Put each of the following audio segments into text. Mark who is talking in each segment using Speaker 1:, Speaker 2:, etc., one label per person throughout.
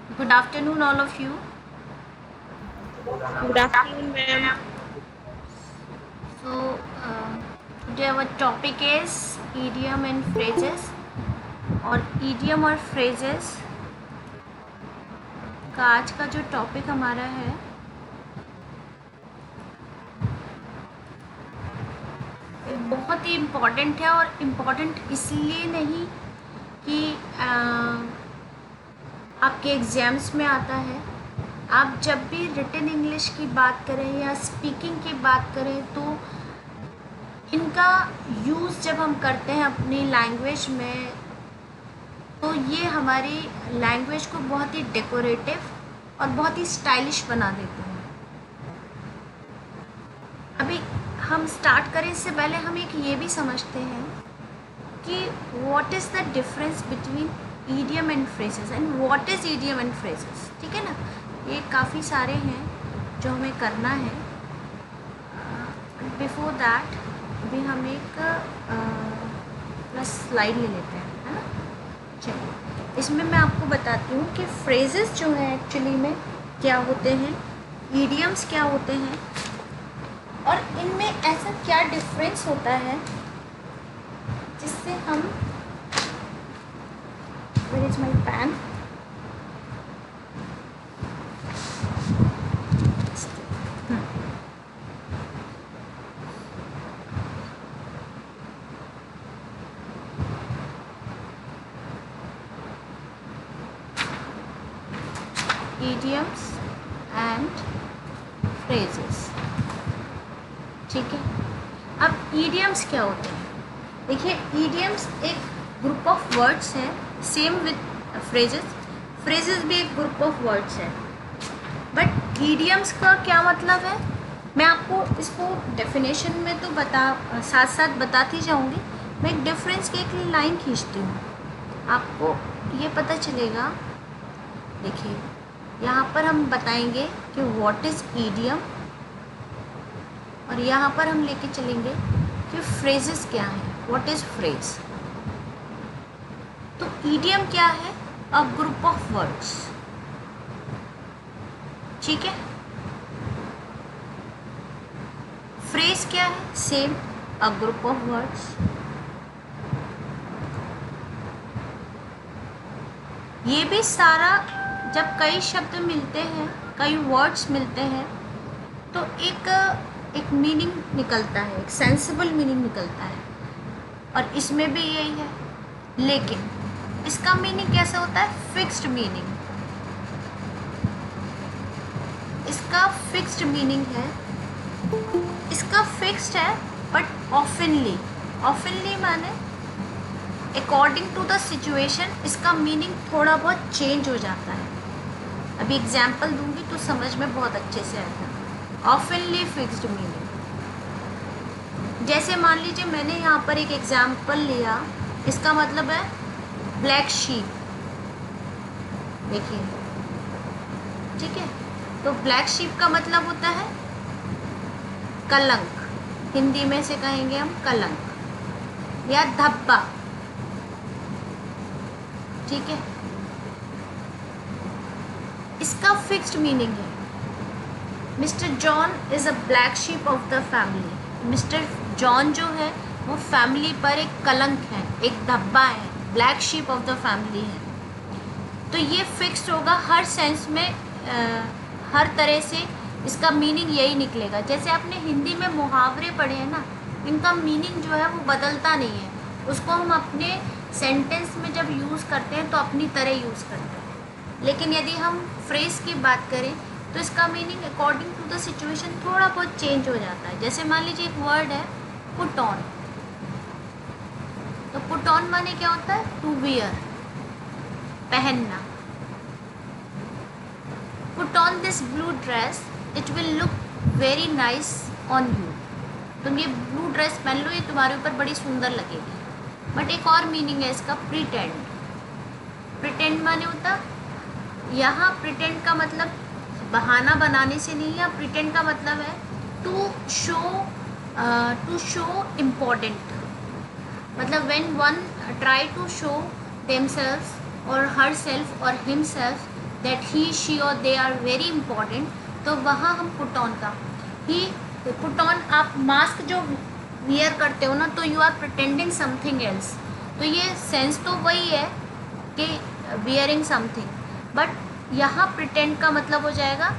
Speaker 1: Good afternoon, all of you.
Speaker 2: Good afternoon, ma'am.
Speaker 1: So, today our topic is idiom and phrases और idiom और phrases का आज का जो टॉपिक हमारा है ये बहुत ही इम्पॉर्टेंट है और इम्पॉर्टेंट इसलिए नहीं कि आपके एग्ज़ाम्स में आता है। आप जब भी रिटन इंग्लिश की बात करें या स्पीकिंग की बात करें तो इनका यूज़ जब हम करते हैं अपनी लैंग्वेज में तो ये हमारी लैंग्वेज को बहुत ही डेकोरेटिव और बहुत ही स्टाइलिश बना देते हैं। अभी हम स्टार्ट करें इससे पहले हम एक ये भी समझते हैं कि what is the difference between idiom and phrases and what is idiom and phrases. ठीक है ना, ये काफ़ी सारे हैं जो हमें करना है। बिफोर दैट अभी हम एक प्लस स्लाइड ले लेते हैं, है ना। चलिए, इसमें मैं आपको बताती हूँ कि फ्रेजेस जो हैं एक्चुअली में क्या होते हैं, ईडियम्स क्या होते हैं और इनमें ऐसा क्या डिफरेंस होता है जिससे हम where is my pen idioms and phrases। ठीक है, अब idioms क्या होते हैं? देखिए, idioms एक ग्रुप ऑफ वर्ड्स है, सेम विथ फ्रेजेस भी एक ग्रुप ऑफ वर्ड्स है। बट idioms का क्या मतलब है, मैं आपको इसको डेफिनेशन में तो साथ साथ बताती जाऊंगी। मैं एक डिफरेंस की एक लाइन खींचती हूँ, आपको ये पता चलेगा। देखिए, यहाँ पर हम बताएंगे कि व्हाट इज़ ईडियम और यहाँ पर हम लेके चलेंगे कि फ्रेजेस क्या हैं, व्हाट इज़ फ्रेज। तो ईडियम क्या है, अ ग्रुप ऑफ वर्ड्स। ठीक है, फ्रेज क्या है, same, a group of words. ये भी सारा जब कई शब्द मिलते हैं, कई वर्ड्स मिलते हैं तो एक मीनिंग निकलता है, एक सेंसिबल मीनिंग निकलता है और इसमें भी यही है। लेकिन इसका मीनिंग कैसा होता है, फिक्स्ड मीनिंग। इसका फिक्स्ड मीनिंग है, इसका फिक्स्ड है बट ऑफनली माने अकॉर्डिंग टू द सिचुएशन इसका मीनिंग थोड़ा बहुत चेंज हो जाता है। अभी एग्जाम्पल दूंगी तो समझ में बहुत अच्छे से आएगा। ऑफनली फिक्स्ड मीनिंग, जैसे मान लीजिए मैंने यहाँ पर एक एग्जाम्पल लिया, इसका मतलब है ब्लैक शीप। देखिए, ठीक है, तो ब्लैक शीप का मतलब होता है कलंक, हिंदी में से कहेंगे हम कलंक या धब्बा। ठीक है, इसका फिक्स्ड मीनिंग है mister John is a black sheep of the family. Mister John जो है वो फैमिली पर एक कलंक है, एक धब्बा है, black sheep of the family है। तो ये फिक्स्ड होगा हर सेंस में, हर तरह से इसका मीनिंग यही निकलेगा। जैसे आपने हिंदी में मुहावरे पढ़े हैं ना, इनका मीनिंग जो है वो बदलता नहीं है, उसको हम अपने सेंटेंस में जब यूज़ करते हैं तो अपनी तरह यूज़ करते हैं। लेकिन यदि हम फ्रेज की बात करें तो इसका meaning according to the situation थोड़ा बहुत चेंज हो जाता है। जैसे मान लीजिए एक वर्ड है पुट ऑन, तो पुट ऑन माने क्या होता है, टू वियर, पहनना। Put on this blue dress, it will look very nice on you. तुम ये ब्लू ड्रेस पहन लो, ये तुम्हारे ऊपर बड़ी सुंदर लगेगी। बट एक और मीनिंग है इसका, प्रिटेंड। प्रिटेंड माने होता, यहाँ प्रिटेंड का मतलब बहाना बनाने से नहीं है, प्रिटेंड का मतलब है टू शो इम्पोर्टेंट। मतलब when one try to show themselves और हर सेल्फ और हिमसेल्फ दैट ही शी और दे आर वेरी इंपॉर्टेंट, तो वहाँ हम पुट ऑन का ही पुट ऑन, आप मास्क जो वियर करते हो ना, तो you are pretending something else, तो ये सेंस तो वही है कि वियरिंग समथिंग, बट यहाँ प्रिटेंड का मतलब हो जाएगा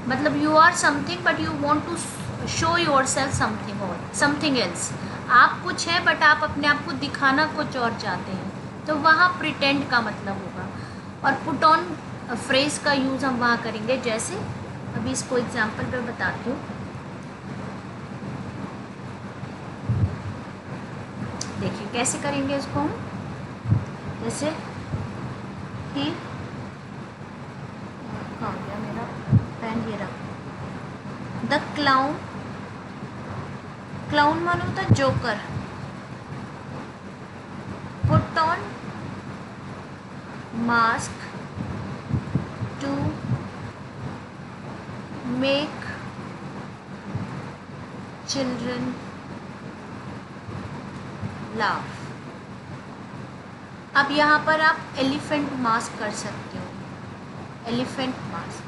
Speaker 1: मतलब you are something but you want to show your self something और समथिंग एल्स, आप कुछ है बट आप अपने आप को दिखाना कुछ और चाहते हैं, तो वहाँ प्रिटेंड का मतलब होगा। और पुट ऑन फ्रेज का यूज़ हम वहाँ करेंगे, जैसे अभी इसको एग्जाम्पल पे बताती हूँ। देखिए कैसे करेंगे इसको हम, जैसे कि कहाँ गया मेरा पेन, ये रहा। द क्लाउन, क्लाउन मानो होता है joker, put on mask to make children laugh. अब यहाँ पर आप एलिफेंट मास्क कर सकते हो, एलिफेंट मास्क।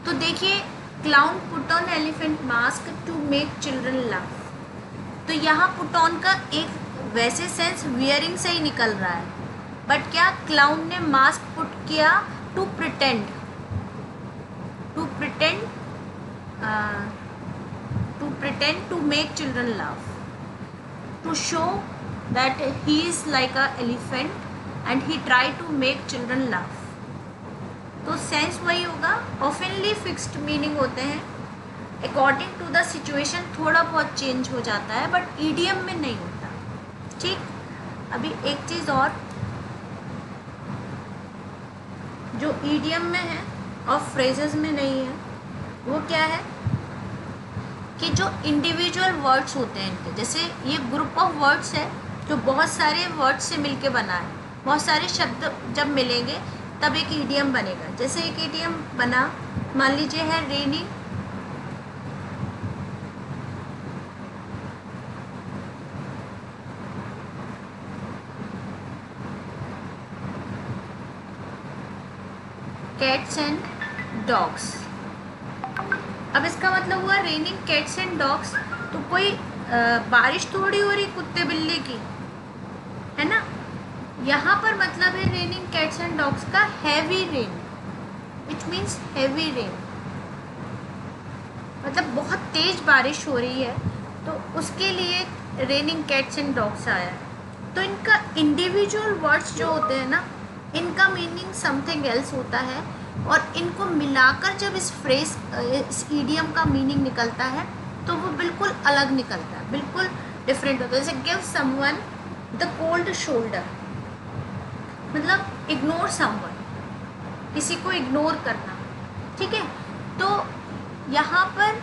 Speaker 1: तो देखिए clown put on elephant mask to make children laugh, तो यहाँ पुट ऑन का एक वैसे सेंस वियरिंग से ही निकल रहा है, बट क्या क्लाउन ने मास्क पुट किया to pretend, to pretend to make children laugh, to show that he is like a elephant and he try to make children laugh, तो सेंस वही होगा। ऑफनली फिक्स्ड मीनिंग होते हैं, अकॉर्डिंग टू द सिचुएशन थोड़ा बहुत change हो जाता है, बट ईडियम में नहीं होता। ठीक, अभी एक चीज़ और जो ईडियम में है और फ्रेजेस में नहीं है, वो क्या है कि जो इंडिविजुअल वर्ड्स होते हैं इनके, जैसे ये ग्रुप ऑफ वर्ड्स है जो बहुत सारे वर्ड्स से मिलके बना है, बहुत सारे शब्द जब मिलेंगे तब एक ईडियम बनेगा। जैसे एक ईडियम बना, मान लीजिए है रेनी, कैट्स एंड डॉग्स। अब इसका मतलब हुआ रेनिंग कैट्स एंड डॉग्स, तो कोई बारिश थोड़ी हो रही कुत्ते बिल्ली की, है ना। यहाँ पर मतलब है रेनिंग कैट्स एंड डॉग्स का heavy rain, which means heavy rain, मतलब बहुत तेज बारिश हो रही है, तो उसके लिए रेनिंग कैट्स एंड डॉग्स आया है। तो इनका इंडिविजुअल वर्ड्स जो होते हैं ना, इनका मीनिंग समथिंग एल्स होता है, और इनको मिलाकर जब इस फ्रेज, इस ईडियम का मीनिंग निकलता है तो वो बिल्कुल अलग निकलता है, बिल्कुल डिफरेंट होता है। जैसे give someone the cold shoulder, मतलब इग्नोर समवन, किसी को इग्नोर करना, ठीक है। तो यहाँ पर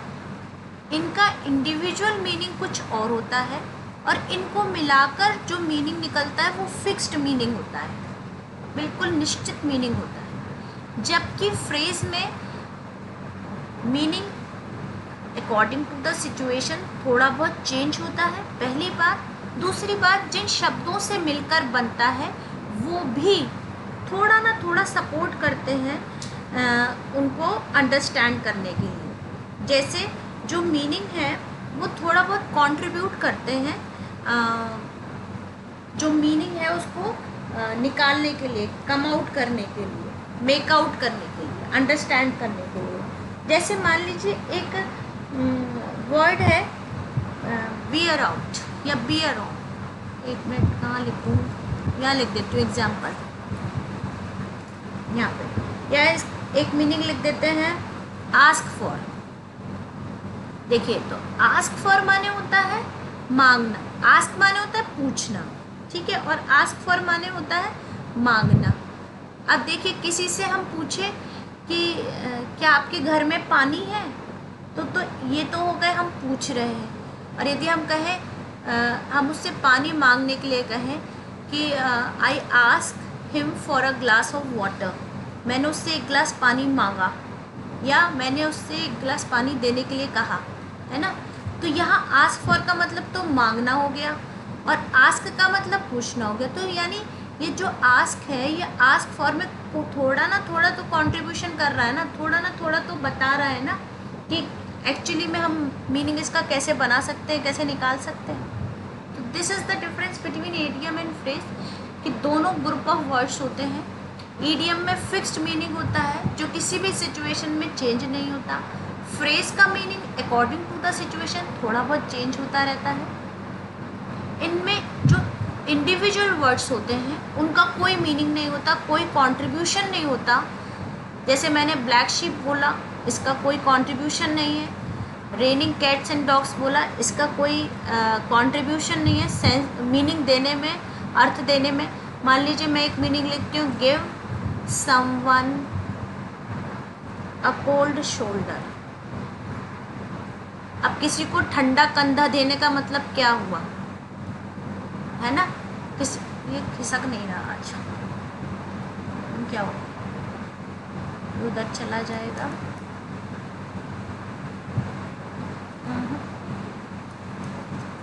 Speaker 1: इनका इंडिविजुअल मीनिंग कुछ और होता है, और इनको मिलाकर जो मीनिंग निकलता है वो फिक्स्ड मीनिंग होता है, बिल्कुल निश्चित मीनिंग होता है। जबकि फ्रेज में meaning according to the situation थोड़ा बहुत चेंज होता है, पहली बात। दूसरी बात, जिन शब्दों से मिलकर बनता है वो भी थोड़ा ना थोड़ा सपोर्ट करते हैं उनको अंडरस्टैंड करने के लिए। जैसे जो मीनिंग है वो थोड़ा बहुत कंट्रीब्यूट करते हैं जो मीनिंग है उसको निकालने के लिए, कम आउट करने के लिए, मेक आउट करने के लिए, अंडरस्टैंड करने के लिए। जैसे मान लीजिए एक वर्ड है बियर आउट या बियर ऑन, एक मिनट कहाँ लिखूँ, यहाँ लिख देती हूँ एग्जाम्पल, यहाँ पे, या एक मीनिंग लिख देते हैं आस्क फॉर। देखिए तो आस्क फॉर माने होता है मांगना, आस्क माने होता है पूछना, ठीक है, और आस्क फॉर माने होता है मांगना। अब देखिए किसी से हम पूछे कि क्या आपके घर में पानी है, तो ये तो हो गए हम पूछ रहे हैं। और यदि हम कहें हम उससे पानी मांगने के लिए कहें कि I ask him for a glass of water, मैंने उससे एक गिलास पानी मांगा, या मैंने उससे एक गिलास पानी देने के लिए कहा, है ना। तो यहाँ आस्क फॉर का मतलब तो मांगना हो गया, और आस्क का मतलब पूछना हो गया। तो यानी ये जो आस्क है, ये आस्क फॉर में थोड़ा ना थोड़ा तो कंट्रीब्यूशन कर रहा है ना, थोड़ा ना थोड़ा तो बता रहा है ना कि एक्चुअली में हम मीनिंग इसका कैसे बना सकते हैं, कैसे निकाल सकते हैं। तो this is the difference between idiom and phrase, कि दोनों ग्रुप ऑफ वर्ड्स होते हैं। ईडियम में फिक्स्ड मीनिंग होता है जो किसी भी सिचुएशन में चेंज नहीं होता। फ्रेज का meaning according to the situation थोड़ा बहुत चेंज होता रहता है। इनमें जो इंडिविजुअल वर्ड्स होते हैं उनका कोई मीनिंग नहीं होता, कोई कंट्रीब्यूशन नहीं होता। जैसे मैंने ब्लैक शीप बोला, इसका कोई कंट्रीब्यूशन नहीं है। रेनिंग कैट्स एंड डॉग्स बोला, इसका कोई कंट्रीब्यूशन नहीं है सेंस मीनिंग देने में, अर्थ देने में। मान लीजिए मैं एक मीनिंग लिखती हूँ, give someone a cold shoulder. अब किसी को ठंडा कंधा देने का मतलब क्या हुआ, है ना? ये खिसक नहीं रहा, अच्छा क्या हुआ, उधर चला जाएगा।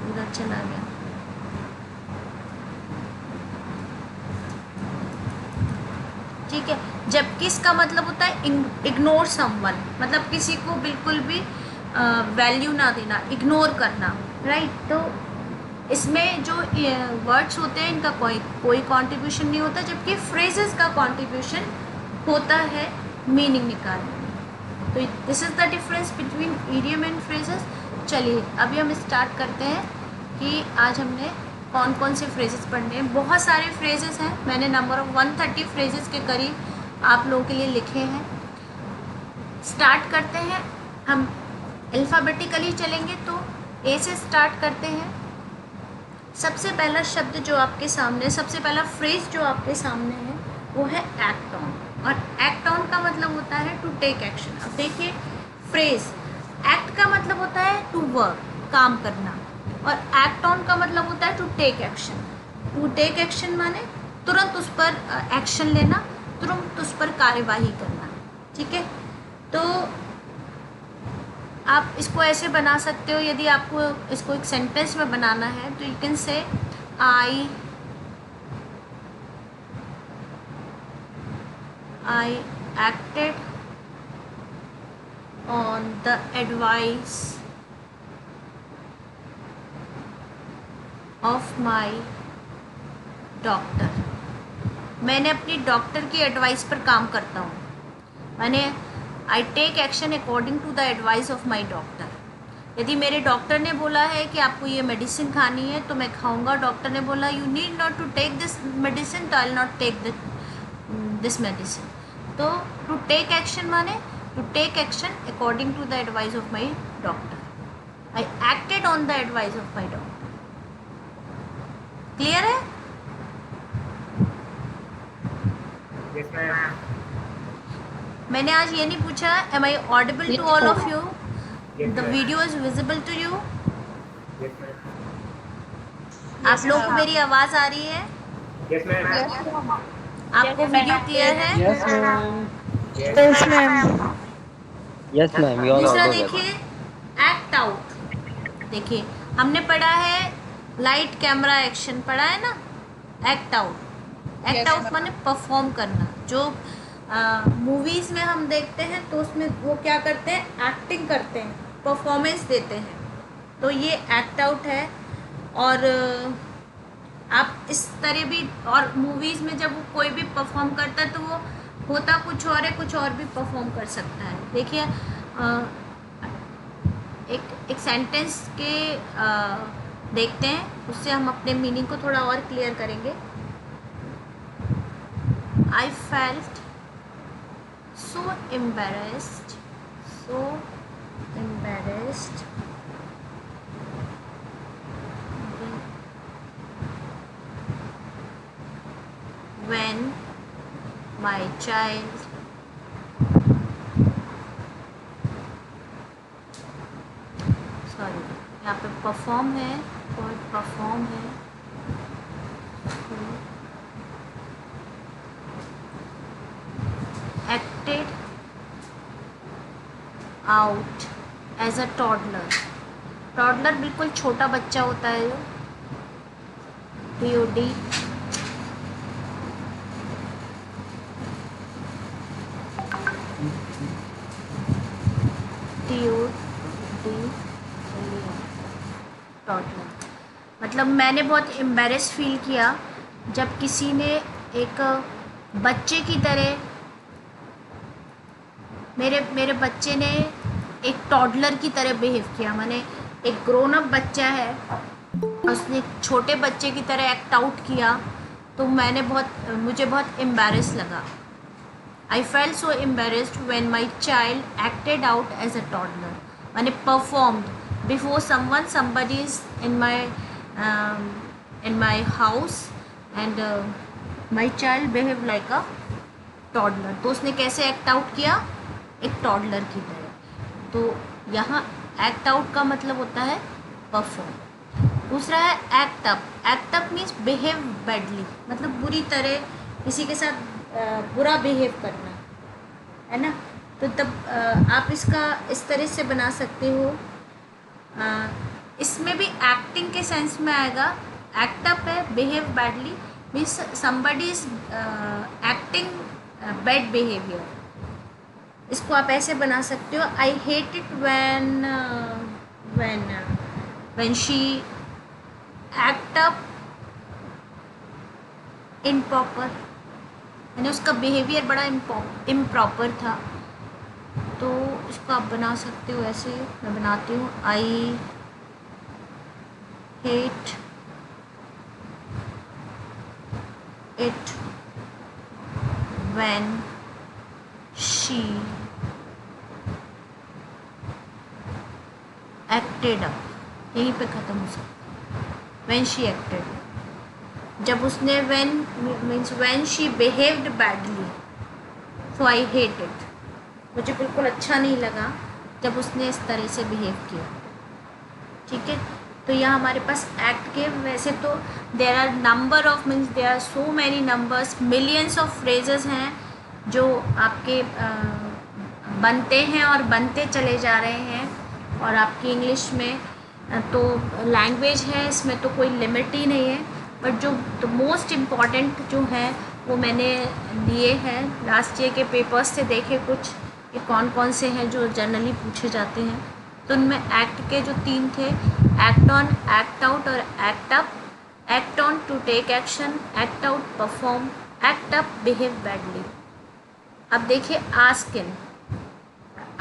Speaker 1: उधर चला गया। ठीक है, जबकि इसका मतलब होता है इग्नोर समवन, मतलब किसी को बिल्कुल भी वैल्यू ना देना, इग्नोर करना, राइट। तो इसमें जो वर्ड्स होते हैं इनका कोई कंट्रीब्यूशन नहीं होता, जबकि फ्रेजेस का कंट्रीब्यूशन होता है मीनिंग निकालने में। तो this is the difference between idiom and phrases. चलिए अभी हम स्टार्ट करते हैं कि आज हमने कौन कौन से फ्रेजेस पढ़ने हैं। बहुत सारे फ्रेजेस हैं, मैंने नंबर ऑफ 130 फ्रेजेस के करीब आप लोगों के लिए लिखे हैं। स्टार्ट करते हैं, हम अल्फ़ाबेटिकली चलेंगे तो ए से स्टार्ट करते हैं। सबसे पहला शब्द जो आपके सामने, सबसे पहला फ्रेज जो आपके सामने है वो है एक्ट ऑन। और एक्ट ऑन का मतलब होता है टू टेक एक्शन। अब देखिए फ्रेज, एक्ट का मतलब होता है टू वर्क, काम करना, और एक्ट ऑन का मतलब होता है to take action. To take action माने तुरंत उस पर एक्शन लेना, तुरंत उस पर कार्यवाही करना। ठीक है, तो आप इसको ऐसे बना सकते हो, यदि आपको इसको एक सेंटेंस में बनाना है तो यू कैन से I acted on the advice of my doctor। मैंने अपनी डॉक्टर की एडवाइस पर काम करता हूँ। मैंने I take action according to the advice of my doctor. यदि मेरे डॉक्टर ने बोला है कि आपको ये मेडिसिन खानी है तो मैं खाऊंगा। डॉक्टर ने बोला you need not to take this medicine, तो I will not take this medicine. तो टू टेक एक्शन माने to take action according to the advice of my doctor. I acted on the advice of my doctor. Clear है?
Speaker 2: Yes, ma'am.
Speaker 1: मैंने आज ये नहीं पूछा am I audible to all of you,
Speaker 2: Yes,
Speaker 1: the
Speaker 2: ma'am.
Speaker 1: Video is visible to you.
Speaker 2: Yes, ma'am.
Speaker 1: आप लोग को मेरी आवाज़ आ रही है?
Speaker 2: Yes, ma'am.
Speaker 1: आपको वीडियो क्लियर है?
Speaker 3: Yes, ma'am.
Speaker 2: Yes, ma'am.
Speaker 3: Yes, ma'am. You are
Speaker 1: दूसरा
Speaker 3: audible.
Speaker 1: देखिए एक्ट आउट। देखिए हमने पढ़ा है लाइट कैमरा एक्शन, पढ़ा है ना। एक्ट आउट, एक्ट आउट माने परफॉर्म करना। जो मूवीज़ में हम देखते हैं तो उसमें वो क्या करते हैं, एक्टिंग करते हैं, परफॉर्मेंस देते हैं। तो ये एक्ट आउट है। और आप इस तरह भी, और मूवीज़ में जब वो कोई भी परफॉर्म करता है तो वो होता कुछ और है, कुछ और भी परफॉर्म कर सकता है। देखिए एक सेंटेंस के देखते हैं, उससे हम अपने मीनिंग को थोड़ा और क्लियर करेंगे। I felt so embarrassed when my child यहाँ पे परफॉर्म है, कोई परफॉर्म है, acted out as a toddler। Toddler बिल्कुल छोटा बच्चा होता है, जो POD टॉडलर। मतलब मैंने बहुत एम्बेरस फील किया जब किसी ने एक बच्चे की तरह मेरे बच्चे ने एक टॉडलर की तरह बिहेव किया। मैंने एक ग्रोन अप बच्चा है, उसने एक छोटे बच्चे की तरह एक्ट आउट किया, तो मुझे बहुत एम्बेरस लगा। I felt so embarrassed when my child acted out as a toddler. मैंने performed before somebody is um, in my house and my child behaved like a toddler. तो उसने कैसे एक्ट आउट किया? एक टॉडलर की तरह। तो यहाँ एक्ट आउट का मतलब होता है परफॉर्म। दूसरा है act up. Act up means behave badly, मतलब बुरी तरह किसी के साथ बुरा बिहेव करना, है ना। तो तब आप इसका इस तरह से बना सकते हो। इसमें भी एक्टिंग के सेंस में आएगा। एक्ट अप है behave badly, means somebody is acting bad behaviour. इसको आप ऐसे बना सकते हो, I hate it when she act up improper, यानी उसका बिहेवियर बड़ा इम्प्रॉपर था। तो इसको आप बना सकते हो ऐसे, मैं बनाती हूँ। I hate it when she acted up, यहीं पे ख़त्म हो सकता। when she acted, जब उसने when means when she behaved badly, so I hate it, मुझे बिल्कुल अच्छा नहीं लगा जब उसने इस तरह से बिहेव किया। ठीक है, तो यहाँ हमारे पास एक्ट के वैसे तो there are number of means there are so many numbers, millions of phrases हैं जो आपके बनते हैं और बनते चले जा रहे हैं। और आपकी इंग्लिश में तो लैंग्वेज है, इसमें तो कोई लिमिट ही नहीं है। बट जो तो मोस्ट इम्पॉर्टेंट जो है वो मैंने लिए हैं लास्ट ईयर के पेपर्स से, देखे कुछ कि कौन कौन से हैं जो जनरली पूछे जाते हैं। तो उनमें एक्ट के जो 3 थे, एक्ट ऑन, एक्ट आउट और act up. Act on to take action, act out perform, act up behave badly. अब देखिए आस्क इन।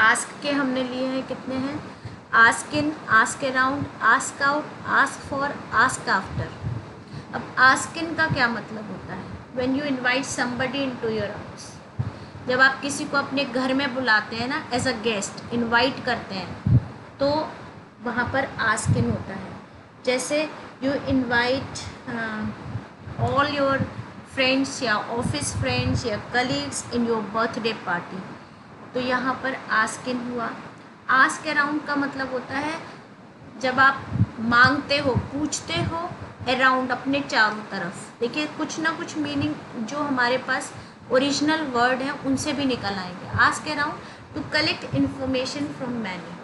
Speaker 1: आस्क के हमने लिए हैं, कितने हैं? Ask in, ask around, ask out, ask for, ask after. अब आस्क इन का क्या मतलब होता है? When you invite somebody into your house, जब आप किसी को अपने घर में बुलाते हैं ना, एज अ गेस्ट इनवाइट करते हैं, तो वहाँ पर आस्क इन होता है। जैसे you invite all your friends या ऑफिस फ्रेंड्स या colleagues in your birthday party, तो यहाँ पर आस्क इन हुआ। आस्क अराउंड का मतलब होता है जब आप मांगते हो, पूछते हो अराउंड, अपने चारों तरफ। देखिए कुछ ना कुछ मीनिंग जो हमारे पास ओरिजिनल वर्ड हैं उनसे भी निकल आएंगे। Ask around two collect information from many.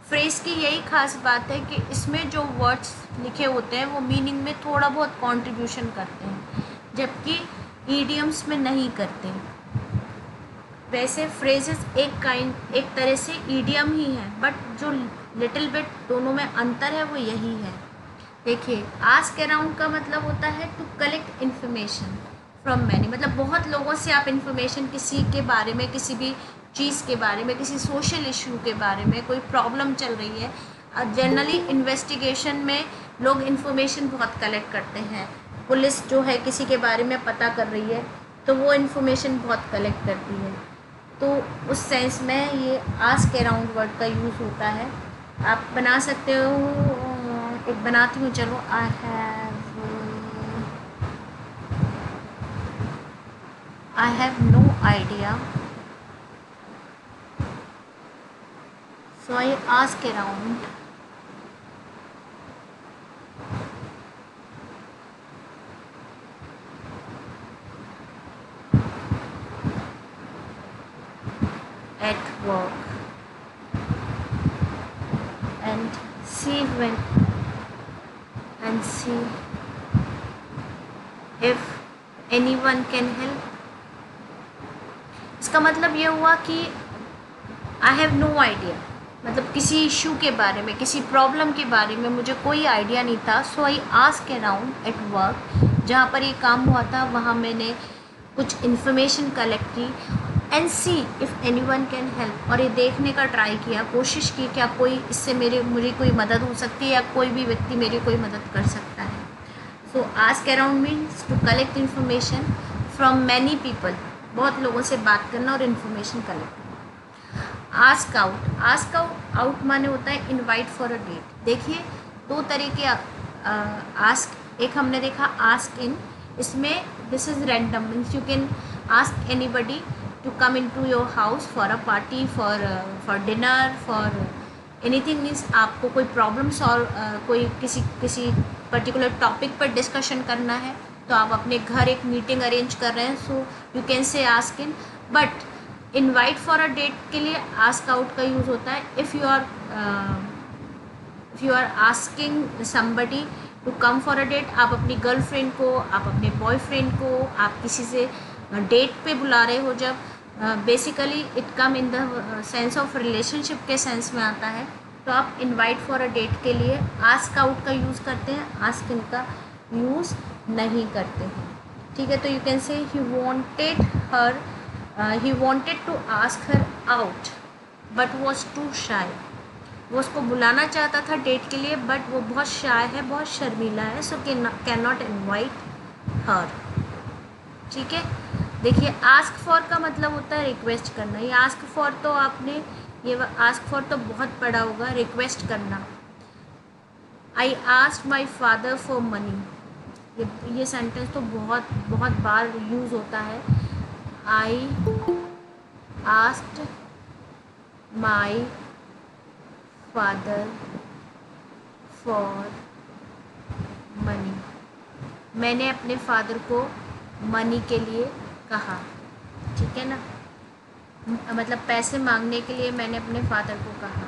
Speaker 1: Phrase की यही खास बात है कि इसमें जो वर्ड्स लिखे होते हैं वो मीनिंग में थोड़ा बहुत कंट्रीब्यूशन करते हैं, जबकि ईडियम्स में नहीं करते। वैसे फ्रेजेस एक तरह से ईडियम ही है, बट जो लिटिल बिट दोनों में अंतर है वो यही है। देखिए आस्क अराउंड का मतलब होता है to collect information from many, मतलब बहुत लोगों से आप इन्फॉर्मेशन किसी के बारे में, किसी भी चीज़ के बारे में, किसी सोशल इशू के बारे में, कोई प्रॉब्लम चल रही है। जनरली इन्वेस्टिगेशन में लोग इन्फॉर्मेशन बहुत कलेक्ट करते हैं। पुलिस जो है किसी के बारे में पता कर रही है तो वो इन्फॉर्मेशन बहुत कलेक्ट करती है। तो उस सेंस में ये आस्क अराउंड वर्ड का यूज़ होता है। आप बना सकते हो, एक बनाती हूँ, चलो। I have no idea, so I ask around. At work and see if anyone can help. इसका मतलब ये हुआ कि आई हैव नो आइडिया, मतलब किसी इशू के बारे में, किसी प्रॉब्लम के बारे में मुझे कोई आइडिया नहीं था। So I ask around at work, जहाँ पर ये काम हुआ था वहाँ मैंने कुछ इन्फॉर्मेशन कलेक्ट की and see if anyone can help, और ये देखने का ट्राई किया, कोशिश की क्या कोई इससे मुझे कोई मदद हो सकती है या कोई भी व्यक्ति मेरी कोई मदद कर सकता है। So ask around means to collect information from many people, बहुत लोगों से बात करना और इन्फॉर्मेशन कलेक्ट करना। आस्क आउट आउट माने होता है इनवाइट फॉर अ डेट। देखिए दो तरह के आस्क, एक हमने देखा आस्क इन, इसमें this is random means you can ask anybody to come in to your house for a party, for dinner, for anything, means आपको कोई प्रॉब्लम सॉल्व, कोई किसी पर्टिकुलर टॉपिक पर डिस्कशन करना है तो आप अपने घर एक मीटिंग अरेंज कर रहे हैं, so you can say ask in. But invite for a date के लिए आस्क आउट का यूज़ होता है if you are asking somebody to come for a date. आप अपनी गर्लफ्रेंड को, आप अपने बॉयफ्रेंड को, आप किसी से डेट पे बुला रहे हो, जब basically it come in the sense of relationship के सेंस में आता है, तो आप इनवाइट फॉर अ डेट के लिए आस्क आउट का यूज़ करते हैं, आस्क इन का यूज़ नहीं करते हैं। ठीक है, तो you can say he wanted to ask her out but was too shy. वो उसको बुलाना चाहता था डेट के लिए बट वो बहुत शाय है, बहुत शर्मीला है, सो कैन नॉट इन्वाइट हर। ठीक है, देखिए आस्क फॉर का मतलब होता है रिक्वेस्ट करना। ये आस्क फॉर तो आपने, ये आस्क फॉर तो बहुत पढ़ा होगा, रिक्वेस्ट करना। I asked my father for money, ये सेंटेंस तो बहुत बहुत बार यूज़ होता है। I asked my father for money, मैंने अपने फादर को मनी के लिए कहा। ठीक है ना, मतलब पैसे मांगने के लिए मैंने अपने फादर को कहा।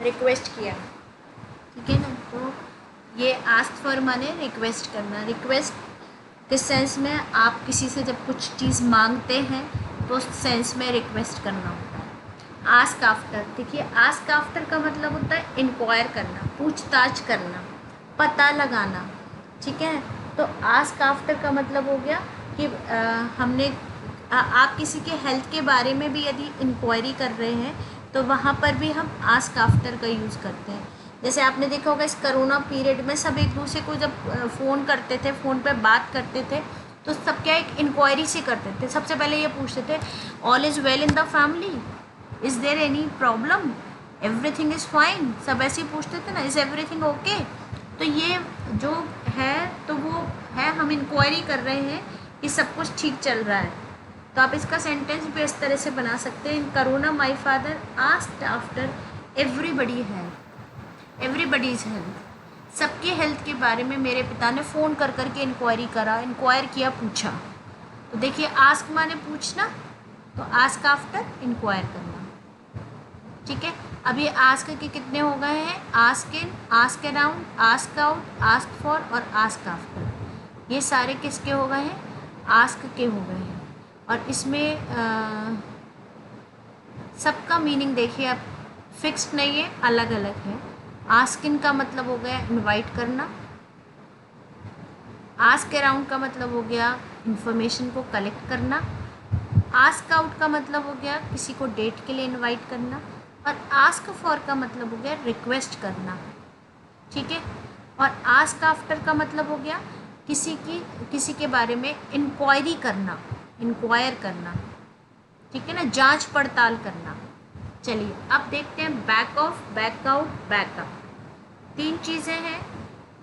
Speaker 1: रिक्वेस्ट किया। ठीक है ना, तो ये आस्क फॉर माने रिक्वेस्ट करना। रिक्वेस्ट किस सेंस में, आप किसी से जब कुछ चीज़ मांगते हैं तो उस सेंस में रिक्वेस्ट करना होता है। आस्क आफ्टर, देखिए आस्क आफ्टर का मतलब होता है इंक्वायर करना, पूछताछ करना, पता लगाना। ठीक है, तो आस्क आफ्टर का मतलब हो गया कि आप किसी के हेल्थ के बारे में भी यदि इंक्वायरी कर रहे हैं तो वहाँ पर भी हम आस्क आफ्टर का यूज़ करते हैं। जैसे आपने देखा होगा इस कोरोना पीरियड में सब एक दूसरे को जब फ़ोन करते थे, फ़ोन पे बात करते थे, तो सब क्या एक इंक्वायरी से करते थे। सबसे पहले ये पूछते थे all is well in the family, is there any problem, everything is fine, सब ऐसे ही पूछते थे ना, इज़ एवरीथिंग ओके। तो ये जो है तो वो है हम इंक्वायरी कर रहे हैं कि सब कुछ ठीक चल रहा है। तो आप इसका सेंटेंस भी इस तरह से बना सकते हैं, in corona my father asked after everybody health, everybody's health, सबके हेल्थ के बारे में मेरे पिता ने फ़ोन कर कर के इंक्वायरी करा, इंक्वायर किया, पूछा। तो देखिए आस्क माने पूछना, तो आस्क आफ्टर इंक्वायर करना। ठीक है, अब ये आस्क के कितने हो गए हैं, ask in, ask around, ask out, ask for और आस्क आफ्टर। ये सारे किसके हो गए हैं, आस्क के हो गए हैं। और इसमें सबका मीनिंग देखिए अब फिक्स्ड नहीं है, अलग अलग है। आस्क इन का मतलब हो गया इनवाइट करना, आस्क अराउंड का मतलब हो गया इन्फॉर्मेशन को कलेक्ट करना, आस्क आउट का मतलब हो गया किसी को डेट के लिए इनवाइट करना, और आस्क फॉर का मतलब हो गया रिक्वेस्ट करना। ठीक है, और आस्क आफ्टर का मतलब हो गया किसी के बारे में इंक्वायरी करना, इंक्वायर करना। ठीक है ना, जांच पड़ताल करना। चलिए अब देखते हैं back of, back out, backup. तीन चीज़ें हैं,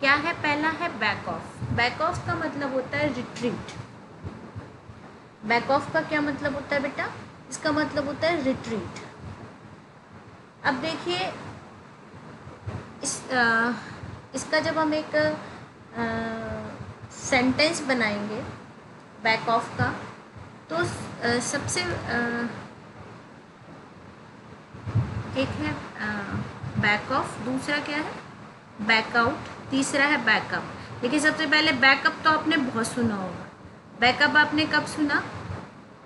Speaker 1: क्या है, पहला है बैक ऑफ। बैक ऑफ का मतलब होता है रिट्रीट। बैक ऑफ का क्या मतलब होता है बेटा, इसका मतलब होता है रिट्रीट। अब देखिए इसका जब हम एक सेंटेंस बनाएंगे बैक ऑफ का, तो सबसे एक है बैक ऑफ, दूसरा क्या है बैक आउट, तीसरा है बैकअप। देखिए सबसे पहले बैकअप तो आपने बहुत सुना होगा, बैकअप आपने कब सुना?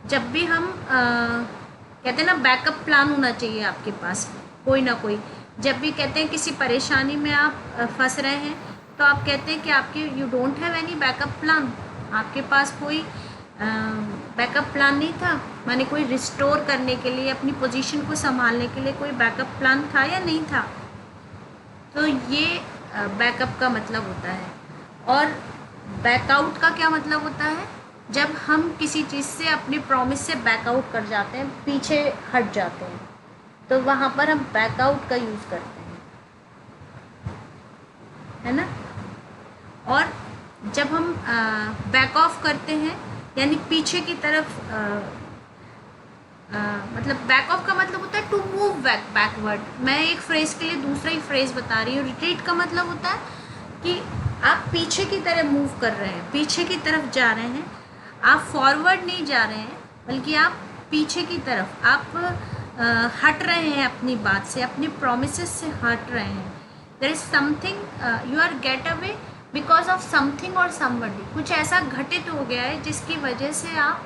Speaker 1: जब भी हम कहते हैं ना बैकअप प्लान होना चाहिए आपके पास कोई ना कोई। जब भी कहते हैं किसी परेशानी में आप फंस रहे हैं तो आप कहते हैं कि आपके you don't have any backup plan, आपके पास कोई बैकअप प्लान नहीं था, माने कोई रिस्टोर करने के लिए, अपनी पोजीशन को संभालने के लिए कोई बैकअप प्लान था या नहीं था। तो ये बैकअप का मतलब होता है। और बैकआउट का क्या मतलब होता है? जब हम किसी चीज़ से अपनी प्रॉमिस से बैकआउट कर जाते हैं, पीछे हट जाते हैं, तो वहाँ पर हम बैकआउट का यूज़ करते हैं, है ना। और जब हम बैक ऑफ करते हैं यानी पीछे की तरफ मतलब बैक ऑफ का मतलब होता है टू मूव बैकवर्ड। मैं एक फ्रेज़ के लिए दूसरा ही फ्रेज़ बता रही हूँ। रिट्रीट का मतलब होता है कि आप पीछे की तरफ मूव कर रहे हैं, पीछे की तरफ जा रहे हैं, आप फॉरवर्ड नहीं जा रहे हैं बल्कि आप पीछे की तरफ आप हट रहे हैं अपनी बात से, अपनी प्रोमिसेस से हट रहे हैं। There is something you are get away because of something और समबडी। कुछ ऐसा घटित हो गया है जिसकी वजह से आप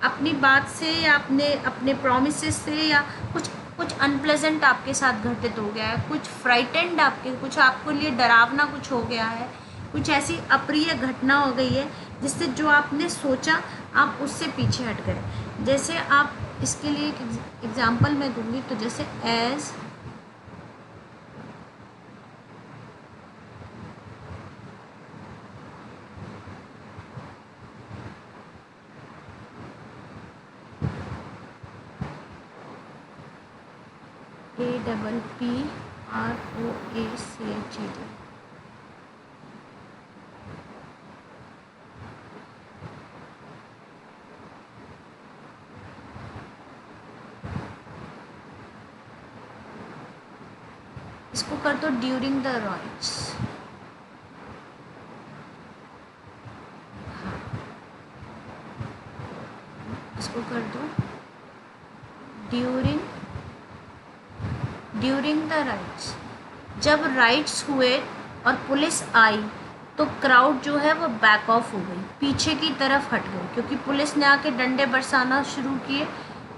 Speaker 1: अपनी बात से या अपने प्रोमिसेस से या कुछ अनप्लेजेंट आपके साथ घटित हो गया है, कुछ फ्राइटेंड कुछ आपको लिए डरावना कुछ हो गया है, कुछ ऐसी अप्रिय घटना हो गई है जिससे जो आपने सोचा आप उससे पीछे हट गए। जैसे आप इसके लिए एक एग्जांपल मैं दूंगी, तो जैसे एज APPROACHED इसको कर दो ड्यूरिंग द राइट्स। हाँ, इसको कर दो ड्यूरिंग द राइट्स। जब राइट्स हुए और पुलिस आई तो क्राउड जो है वो बैक ऑफ हो गई, पीछे की तरफ हट गई, क्योंकि पुलिस ने आके डंडे बरसाना शुरू किए।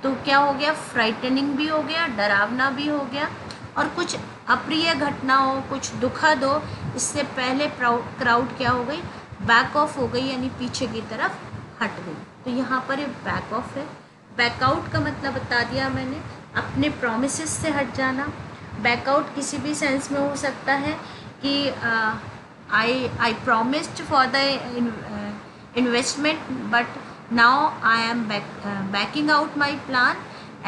Speaker 1: तो क्या हो गया? फ्राइटनिंग भी हो गया, डरावना भी हो गया, और कुछ अप्रिय घटना हो, कुछ दुखद हो, इससे पहले क्राउड क्या हो गई? बैक ऑफ हो गई, यानी पीछे की तरफ हट गई। तो यहाँ पर ये बैक ऑफ है। बैकआउट का मतलब बता दिया मैंने, अपने प्रोमिसेस से हट जाना। बैकआउट किसी भी सेंस में हो सकता है कि I promised for the investment but now I am backing out my plan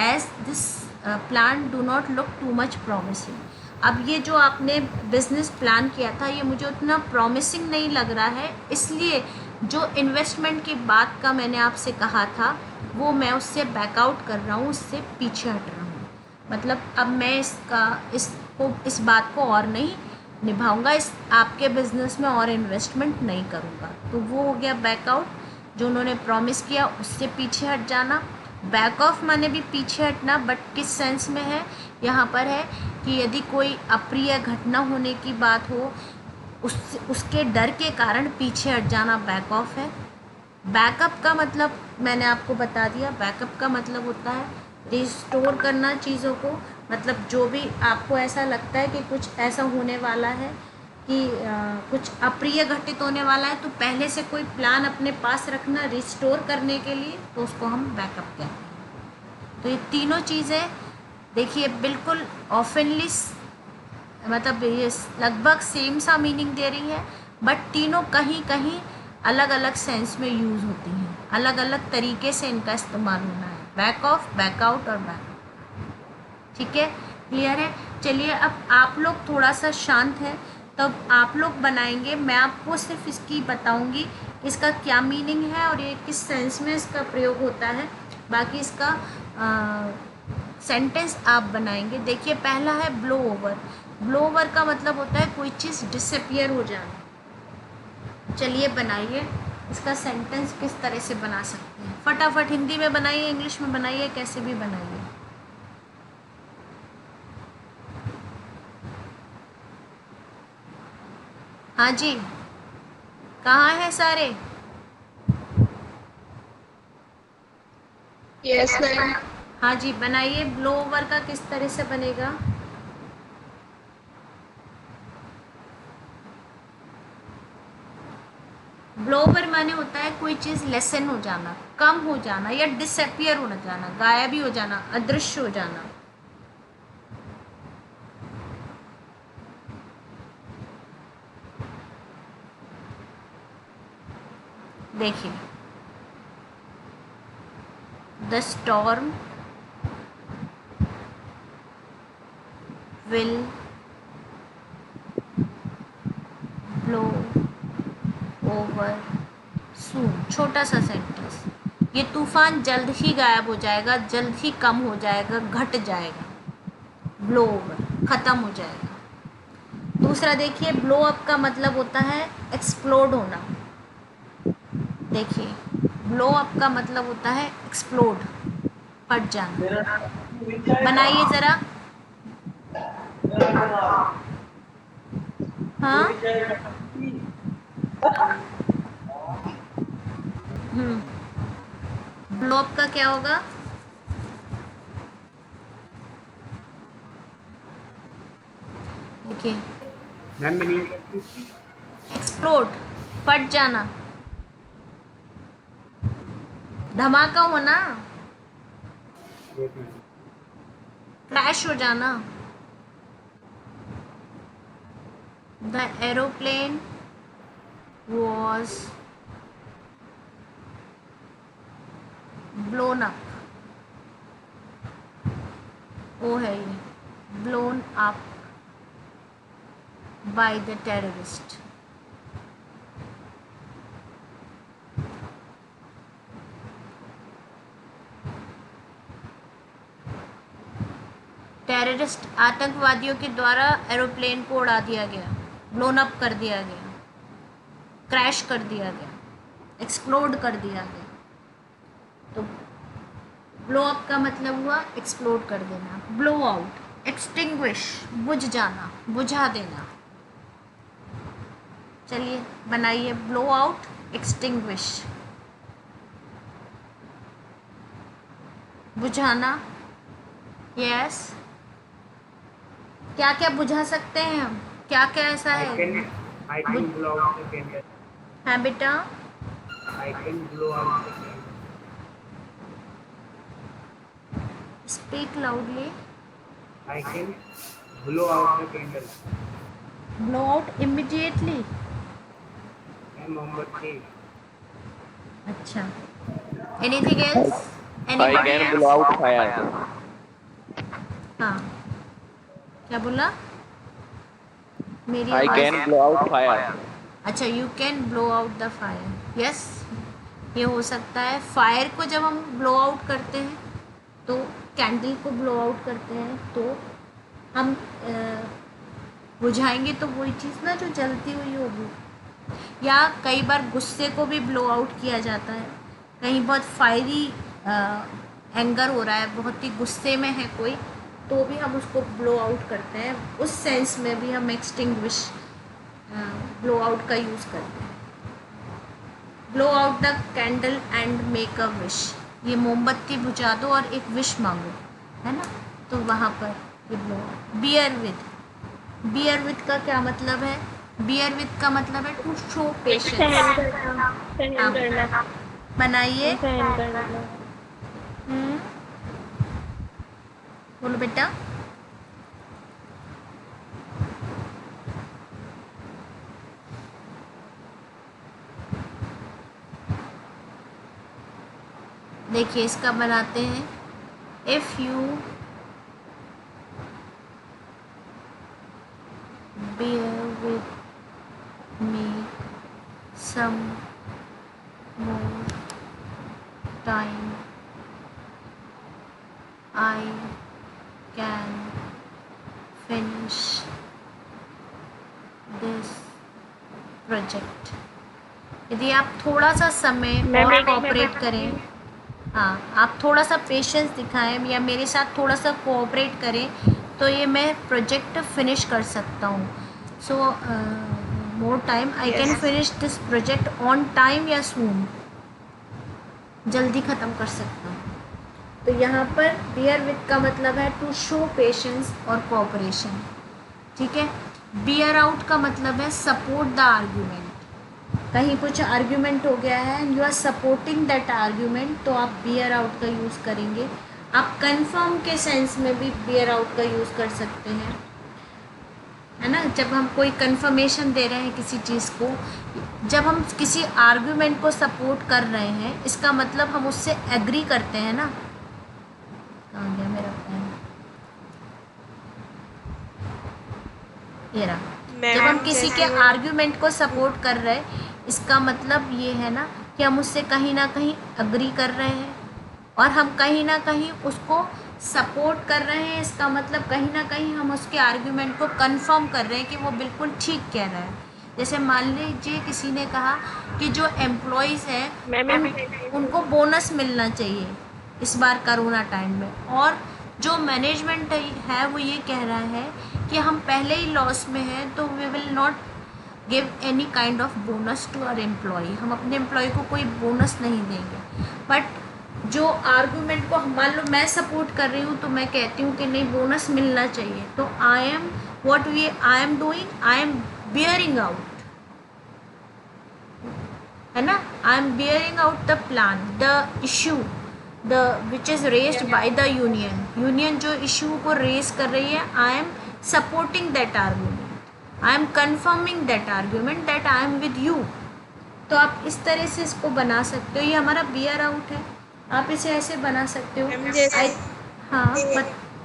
Speaker 1: as this plan do not look too much promising. अब ये जो आपने बिजनेस प्लान किया था ये मुझे उतना प्रॉमिसिंग नहीं लग रहा है, इसलिए जो इन्वेस्टमेंट की बात का मैंने आपसे कहा था वो मैं उससे बैकआउट कर रहा हूँ, उससे पीछे हट रहा हूँ। मतलब अब मैं इस बात को और नहीं निभाऊंगा, इस आपके बिजनेस में और इन्वेस्टमेंट नहीं करूँगा। तो वो हो गया बैकआउट, जो उन्होंने प्रॉमिस किया उससे पीछे हट जाना। बैक ऑफ माने भी पीछे हटना, बट किस सेंस में है? यहाँ पर है कि यदि कोई अप्रिय घटना होने की बात हो, उसके डर के कारण पीछे हट जाना बैक ऑफ है। बैकअप का मतलब मैंने आपको बता दिया। बैकअप का मतलब होता है रिस्टोर करना चीज़ों को, मतलब जो भी आपको ऐसा लगता है कि कुछ ऐसा होने वाला है कि कुछ अप्रिय घटित होने वाला है, तो पहले से कोई प्लान अपने पास रखना रिस्टोर करने के लिए, तो उसको हम बैकअप कहते हैं। तो ये तीनों चीज़ें देखिए बिल्कुल ऑफनली, मतलब ये लगभग सेम सा मीनिंग दे रही है, बट तीनों कहीं कहीं अलग अलग सेंस में यूज़ होती हैं, अलग अलग तरीके से इनका इस्तेमाल होना है। बैक ऑफ, बैकआउट और बैक। ठीक है, क्लियर है? चलिए अब आप लोग थोड़ा सा शांत हैं, तब आप लोग बनाएंगे, मैं आपको सिर्फ इसकी बताऊंगी इसका क्या मीनिंग है और ये किस सेंस में इसका प्रयोग होता है। बाकी इसका सेंटेंस आप बनाएंगे। देखिए पहला है ब्लो ओवर। ब्लो ओवर का मतलब होता है कोई चीज़ डिसअपियर हो जाना। चलिए बनाइए, इसका सेंटेंस किस तरह से बना सकते हैं। फटाफट हिंदी में बनाइए, इंग्लिश में बनाइए, कैसे भी बनाइए। हाँ जी, कहाँ हैं सारे?
Speaker 4: Yes ma'am.
Speaker 1: हाँ जी, बनाइए। ब्लो ओवर का किस तरह से बनेगा? ब्लो ओवर माने होता है कोई चीज़ लेसन हो जाना, कम हो जाना, या डिसअपियर हो जाना, गायब ही हो जाना, अदृश्य हो जाना। देखिए, the storm will blow over soon. छोटा सा सेंटेंस, ये तूफान जल्द ही गायब हो जाएगा, जल्द ही कम हो जाएगा, घट जाएगा। ब्लो ओवर, खत्म हो जाएगा। दूसरा देखिए, ब्लो अप का मतलब होता है एक्सप्लोड होना। देखिए, ब्लो अप का मतलब होता है एक्सप्लोड, फट जाना। बनाइए जरा। हाँ, ब्लो अप का क्या होगा? देखिए,
Speaker 2: मैम मैं नहीं करती।
Speaker 1: एक्सप्लोड, फट जाना, धमाका होना,
Speaker 2: यस मैम।
Speaker 1: क्रैश हो जाना। The aeroplane was blown up. वो है ये, blown up by the terrorist. Terrorist, आतंकवादियों के द्वारा एरोप्लेन को उड़ा दिया गया, ब्लोन अप कर दिया गया, क्रैश कर दिया गया, एक्सप्लोड कर दिया गया। तो ब्लो अप का मतलब हुआ एक्सप्लोड कर देना। ब्लो आउट, एक्सटिंग्विश, बुझ जाना, बुझा देना। चलिए बनाइए, ब्लो आउट, एक्सटिंग्विश, बुझाना। यस, क्या क्या बुझा सकते हैं हम? क्या क्या ऐसा
Speaker 2: I
Speaker 1: है?
Speaker 2: can blow out the candle.
Speaker 1: हाँ बेटा,
Speaker 2: I can blow out the candle.
Speaker 1: Speak loudly.
Speaker 2: I can blow out the candle.
Speaker 1: Blow out immediately.
Speaker 2: मैं मोमबत्ती।
Speaker 1: अच्छा, anything else?
Speaker 3: I can blow out fire.
Speaker 1: हाँ, क्या बोला? मेरी
Speaker 3: I
Speaker 1: आवाज।
Speaker 3: can blow out fire.
Speaker 1: अच्छा, you can blow out the fire. Yes, ये हो सकता है। फायर को जब हम ब्लो आउट करते हैं, तो कैंडल को ब्लो आउट करते हैं, तो हम बुझाएंगे तो वही चीज़ ना जो जलती हुई होगी। या कई बार गुस्से को भी ब्लो आउट किया जाता है। कहीं बहुत फायरी एंगर हो रहा है, बहुत ही गुस्से में है कोई, तो भी हम उसको ब्लो आउट करते हैं। उस सेंस में भी हम एक्सटिंग्विश, ब्लो आउट का यूज़ करते हैं। Blow out the candle and make a wish. ये मोमबत्ती बुझा दो और एक विश मांगो, है ना? तो वहाँ पर ये blow out. Bear with, bear with का क्या मतलब है? बियर विद का मतलब है टू शो पेशेंस।
Speaker 4: सहन करना।
Speaker 1: बनाइए।
Speaker 4: सहन करना।
Speaker 1: बोलो बेटा। देखिए, इसका बनाते हैं। If you bear with me some more time, I can finish this project। यदि आप थोड़ा सा समय और कोऑपरेट करें, हाँ, आप थोड़ा सा पेशेंस दिखाएं या मेरे साथ थोड़ा सा कोऑपरेट करें, तो ये मैं प्रोजेक्ट फिनिश कर सकता हूँ। So more time, I can finish this project on time या सून, जल्दी ख़त्म कर सकता हूँ। तो यहाँ पर बियर विथ का मतलब है टू शो पेशेंस और कोऑपरेशन, ठीक है। बियर आउट का मतलब है सपोर्ट द आर्ग्यूमेंट, कहीं कुछ आर्ग्यूमेंट हो गया है and you are supporting that argument, तो आप बियर आउट का यूज़ करेंगे। आप कंफर्म के सेंस में भी बियर आउट का यूज़ कर सकते हैं, है ना। जब हम कोई कंफर्मेशन दे रहे हैं किसी चीज़ को, जब हम किसी आर्ग्यूमेंट को सपोर्ट कर रहे हैं, इसका मतलब हम उससे एग्री करते हैं ना। कहाँ गया मेरा पेन, ये रहा। जब हम किसी के आर्ग्यूमेंट को सपोर्ट कर रहे हैं, इसका मतलब ये है ना कि हम उससे कहीं ना कहीं अग्री कर रहे हैं और हम कहीं ना कहीं उसको सपोर्ट कर रहे हैं। इसका मतलब कहीं ना कहीं हम उसके आर्ग्यूमेंट को कंफर्म कर रहे हैं कि वो बिल्कुल ठीक कह रहा है। जैसे मान लीजिए किसी ने कहा कि जो एम्प्लॉयज़ हैं उनको बोनस मिलना चाहिए इस बार कोरोना टाइम में, और जो मैनेजमेंट है वो ये कह रहा है कि हम पहले ही लॉस में हैं, तो we will not give any kind of bonus to our employee, हम अपने एम्प्लॉय को कोई बोनस नहीं देंगे। बट जो आर्गूमेंट को मान लो मैं सपोर्ट कर रही हूँ, तो मैं कहती हूँ कि नहीं बोनस मिलना चाहिए, तो I am doing, I am bearing out, है ना। I am bearing out the plan, the issue which is raised by the union जो इशू को रेज कर रही है, I am supporting that argument, I am confirming that argument that I am with you. तो आप इस तरह से इसको बना सकते हो, ये हमारा बियर आउट है, आप इसे ऐसे बना सकते हो। हाँ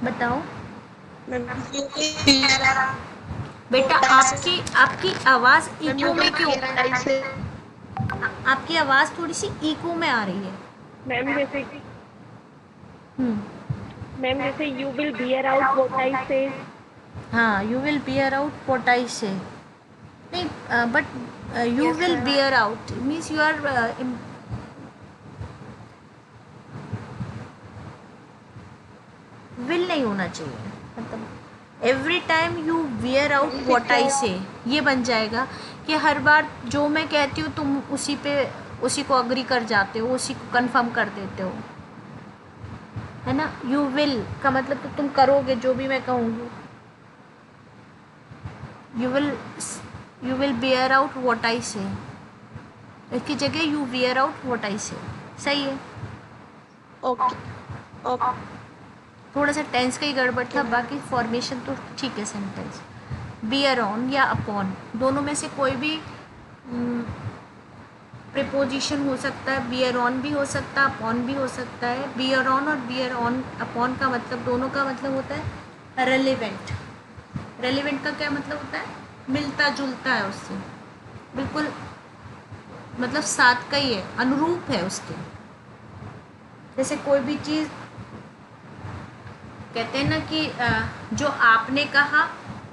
Speaker 1: बताओ बेटा, आपकी आवाज़ इको में क्यों, आपकी आवाज़ थोड़ी सी इको में आ रही है
Speaker 4: मैम। जैसे you will bear out what I say.
Speaker 1: हाँ, you will bear out what I say नहीं, but you will bear out means you are will नहीं होना चाहिए, मतलब every time you bear out what I say, ये बन जाएगा कि हर बार जो मैं कहती हूँ तुम उसी को अग्री कर जाते हो, उसी को कंफर्म कर देते हो, है ना। यू विल का मतलब तो तुम करोगे जो भी मैं कहूँगी। You will bear out what I से, इसकी जगह you bear out what I से, सही है।
Speaker 4: ओके।
Speaker 1: थोड़ा सा टेंस का ही गड़बड़ था, बाकी फॉर्मेशन तो ठीक है सेंटेंस। बियर ऑन या अपॉन, दोनों में से कोई भी प्रीपोजिशन हो सकता है, बियर ऑन भी हो सकता है, अपॉन भी हो सकता है। बियर ऑन और बियर ऑन अपॉन का मतलब, दोनों का मतलब होता है रेलेवेंट। रेलेवेंट का क्या मतलब होता है, मिलता जुलता है उससे, बिल्कुल मतलब साथ का ही है, अनुरूप है उसके। जैसे कोई भी चीज़ कहते हैं ना कि जो आपने कहा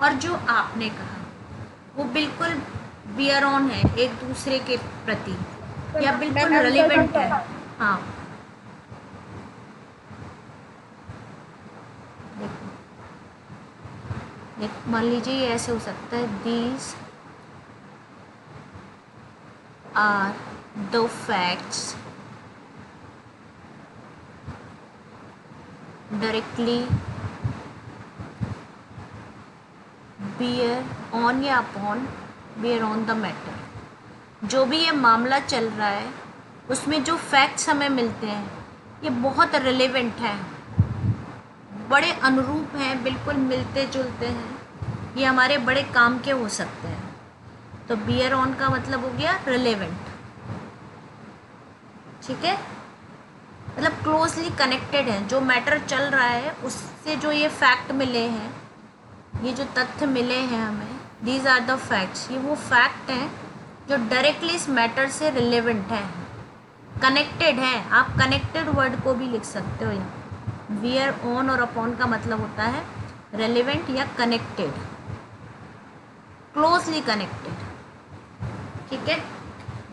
Speaker 1: और जो आपने कहा वो बिल्कुल बियर ऑन है एक दूसरे के प्रति, या बिल्कुल रेलेवेंट है। हाँ देखो, मान लीजिए ये ऐसे हो सकता है, these are the facts directly bear on या upon bear on the matter. जो भी ये मामला चल रहा है उसमें जो फैक्ट्स हमें मिलते हैं ये बहुत रिलेवेंट हैं, बड़े अनुरूप हैं, बिल्कुल मिलते जुलते हैं, ये हमारे बड़े काम के हो सकते हैं। तो बियर ऑन का मतलब हो गया रिलेवेंट, ठीक है, मतलब क्लोजली कनेक्टेड है। जो मैटर चल रहा है उससे जो ये फैक्ट मिले हैं, ये जो तथ्य मिले हैं हमें, दीज आर द फैक्ट्स, ये वो फैक्ट हैं जो डायरेक्टली इस मैटर से रिलेवेंट हैं, कनेक्टेड हैं। आप कनेक्टेड वर्ड को भी लिख सकते हो यहाँ। बियर ऑन और अपॉन का मतलब होता है रेलेवेंट या कनेक्टेड, क्लोजली कनेक्टेड, ठीक है।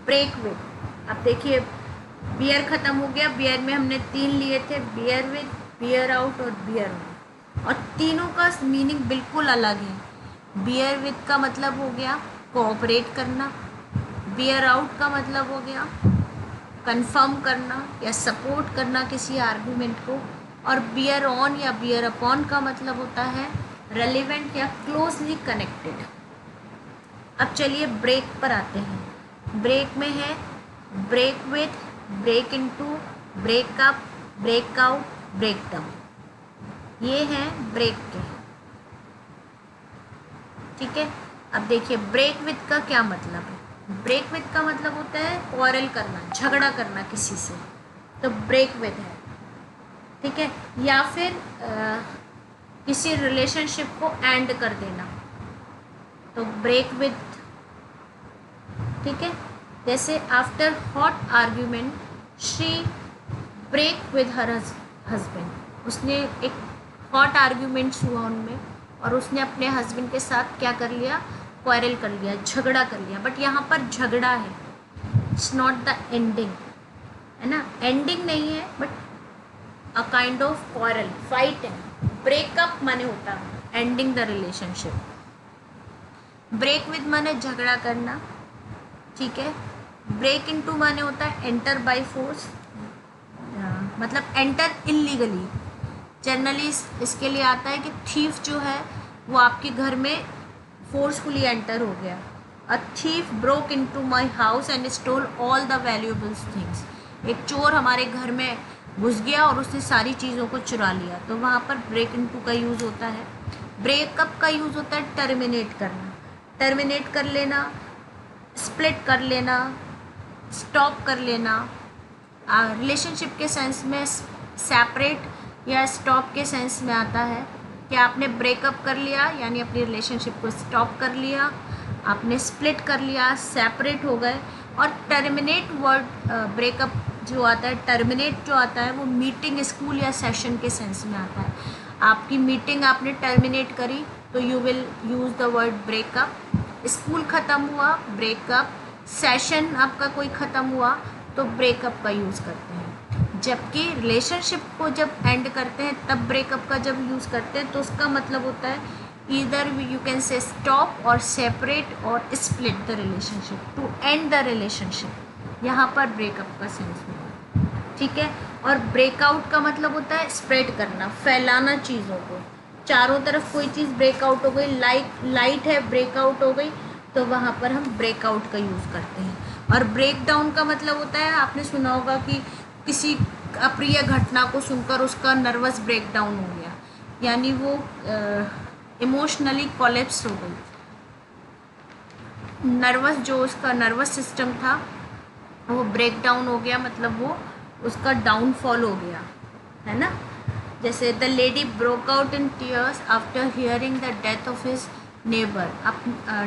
Speaker 1: ब्रेक विद, अब देखिए बियर ख़त्म हो गया, बियर में हमने 3 लिए थे, बियर विद, बियर आउट और बियर ऑन, और तीनों का मीनिंग बिल्कुल अलग है। बियर विद का मतलब हो गया कोऑपरेट करना। बियर आउट का मतलब हो गया कंफर्म करना या सपोर्ट करना किसी आर्गुमेंट को। और बियर ऑन या बियर अपॉन का मतलब होता है रेलिवेंट या क्लोजली कनेक्टेड। अब चलिए ब्रेक पर आते हैं। ब्रेक में है break with, break into, breakup, breakout, breakdown. ये हैं ब्रेक के, ठीक है। अब देखिए ब्रेक विथ का क्या मतलब है। ब्रेक विथ का मतलब होता है क्वारल करना, झगड़ा करना किसी से, तो ब्रेक विथ है, ठीक है। या फिर किसी रिलेशनशिप को एंड कर देना, तो ब्रेक विथ, ठीक है। जैसे after hot argument she break with her husband. उसने एक हॉट आर्ग्यूमेंट्स हुआ उनमें और उसने अपने हस्बैंड के साथ क्या कर लिया, क्वारल कर लिया, झगड़ा कर लिया। बट यहाँ पर झगड़ा है, इट्स नॉट द एंडिंग, है ना, एंडिंग नहीं है but a kind of quarrel, fight है। ब्रेकअप माने होता है ending the relationship. Break with माने झगड़ा करना, ठीक है। ब्रेक इनटू माने होता है एंटर बाय फोर्स, मतलब एंटर इलीगली। जनरली इसके लिए आता है कि थीफ जो है वो आपके घर में फोर्सफुली एंटर हो गया। A thief broke into my house and stall all the valuables things. एक चोर हमारे घर में घुस गया और उसने सारी चीज़ों को चुरा लिया, तो वहाँ पर ब्रेक इनटू का यूज़ होता है। ब्रेकअप का यूज़ होता है टर्मिनेट करना, टर्मिनेट कर लेना, स्प्लिट कर लेना, स्टॉप कर लेना। रिलेशनशिप के सेंस में सेपरेट या स्टॉप के सेंस में आता है कि आपने ब्रेकअप कर लिया यानी अपनी रिलेशनशिप को स्टॉप कर लिया, आपने स्प्लिट कर लिया, सेपरेट हो गए। और टर्मिनेट वर्ड ब्रेकअप जो आता है, टर्मिनेट जो आता है वो मीटिंग, स्कूल या सेशन के सेंस में आता है। आपकी मीटिंग आपने टर्मिनेट करी तो you will use the word breakup. School ख़त्म हुआ, ब्रेकअप। सेशन आपका कोई ख़त्म हुआ तो ब्रेकअप का यूज़ करते हैं। जबकि रिलेशनशिप को जब एंड करते हैं तब ब्रेकअप का जब यूज़ करते हैं तो उसका मतलब होता है either you can say stop और सेपरेट और split the relationship, to end the relationship. यहाँ पर ब्रेकअप का सेंस हुआ, ठीक है। और ब्रेकआउट का मतलब होता है स्प्रेड करना, फैलाना चीज़ों को, चारों तरफ कोई चीज़ ब्रेकआउट हो गई, लाइट है ब्रेकआउट हो गई, तो वहाँ पर हम ब्रेकआउट का यूज़ करते हैं। और ब्रेक डाउन का मतलब होता है, आपने सुना होगा कि किसी अप्रिय घटना को सुनकर उसका नर्वस ब्रेक डाउन हो गया, यानी वो इमोशनली कोलैप्स हो गई। नर्वस जो उसका नर्वस सिस्टम था वो ब्रेक डाउन हो गया, मतलब वो उसका डाउनफॉल हो गया, है ना। जैसे the lady broke out in tears after hearing the death of his neighbour,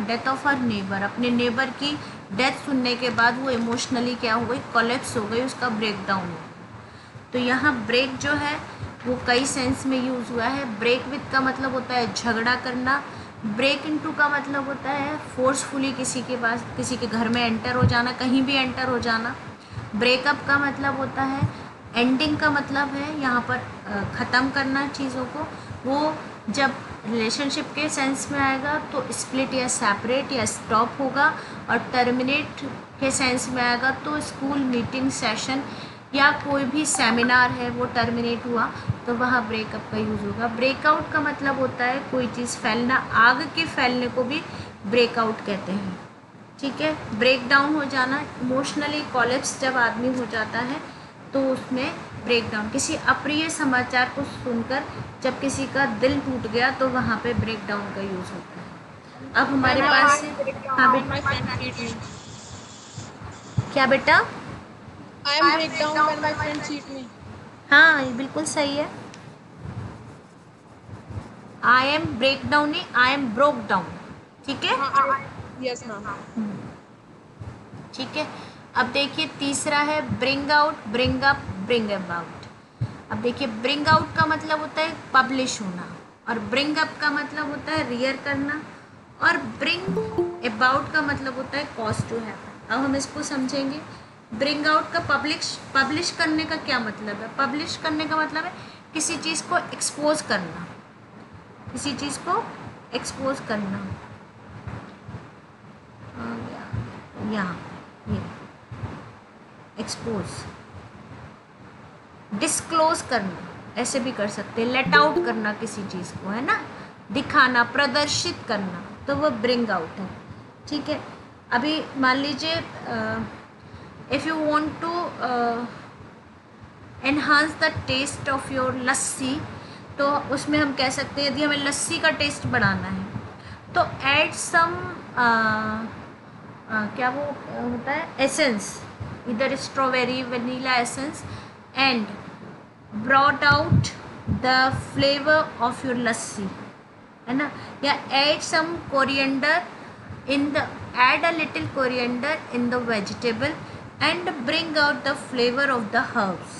Speaker 1: death of her neighbour, अपने नेबर की डेथ सुनने के बाद वो इमोशनली क्या हो गई, कोलैप्स हो गई, उसका ब्रेक डाउन हो गया। तो यहाँ ब्रेक जो है वो कई सेंस में यूज़ हुआ है। ब्रेक विथ का मतलब होता है झगड़ा करना, ब्रेक इनटू का मतलब होता है फोर्सफुली किसी के पास, किसी के घर में एंटर हो जाना, कहीं भी एंटर हो जाना। ब्रेकअप का मतलब होता है एंडिंग का मतलब है यहाँ पर ख़त्म करना चीज़ों को। वो जब रिलेशनशिप के सेंस में आएगा तो स्प्लिट या सेपरेट या स्टॉप होगा, और टर्मिनेट के सेंस में आएगा तो स्कूल, मीटिंग, सेशन या कोई भी सेमिनार है वो टर्मिनेट हुआ तो वहाँ ब्रेकअप का यूज़ होगा। ब्रेकआउट का मतलब होता है कोई चीज़ फैलना, आग के फैलने को भी ब्रेकआउट कहते हैं, ठीक है। ब्रेक डाउन हो जाना, इमोशनली कोलैप्स जब आदमी हो जाता है तो उसमें ब्रेक डाउन। किसी अप्रिय समाचार को सुनकर जब किसी का दिल टूट गया तो वहाँ पे ब्रेक डाउन का यूज़ होता है। अब हमारे पास हाँ बेटा, क्या बेटा?
Speaker 5: I am break down when my friends cheat me.
Speaker 1: हाँ ये बिल्कुल सही है। आई एम ब्रेक डाउन नहीं, आई एम ब्रोक डाउन, ठीक है।
Speaker 5: Yes, ma'am.
Speaker 1: ठीक है। अब देखिए तीसरा है bring out, bring up, bring about. अब देखिए ब्रिंग आउट का मतलब होता है पब्लिश होना, और ब्रिंग अप का मतलब होता है रियर करना, और ब्रिंग अबाउट का मतलब होता है कॉज टू हैपन। अब हम इसको समझेंगे। ब्रिंग आउट का पब्लिश करने का क्या मतलब है? पब्लिश करने का मतलब है किसी चीज़ को एक्सपोज करना, किसी चीज़ को एक्सपोज करना, यहाँ ये एक्सपोज, डिस्क्लोज करना, ऐसे भी कर सकते हैं, लेट आउट करना किसी चीज़ को, है ना, दिखाना, प्रदर्शित करना, तो वो ब्रिंग आउट है। ठीक है, अभी मान लीजिए if you want to enhance the taste of your lassi, तो उसमें हम कह सकते हैं यदि हमें लस्सी का टेस्ट बढ़ाना है तो ऐड सम क्या वो होता है, एसेंस, इधर strawberry vanilla essence and brought out the flavour of your lassi, है ना, या add some coriander in the, add a little coriander in the vegetable and bring out the flavour of the herbs,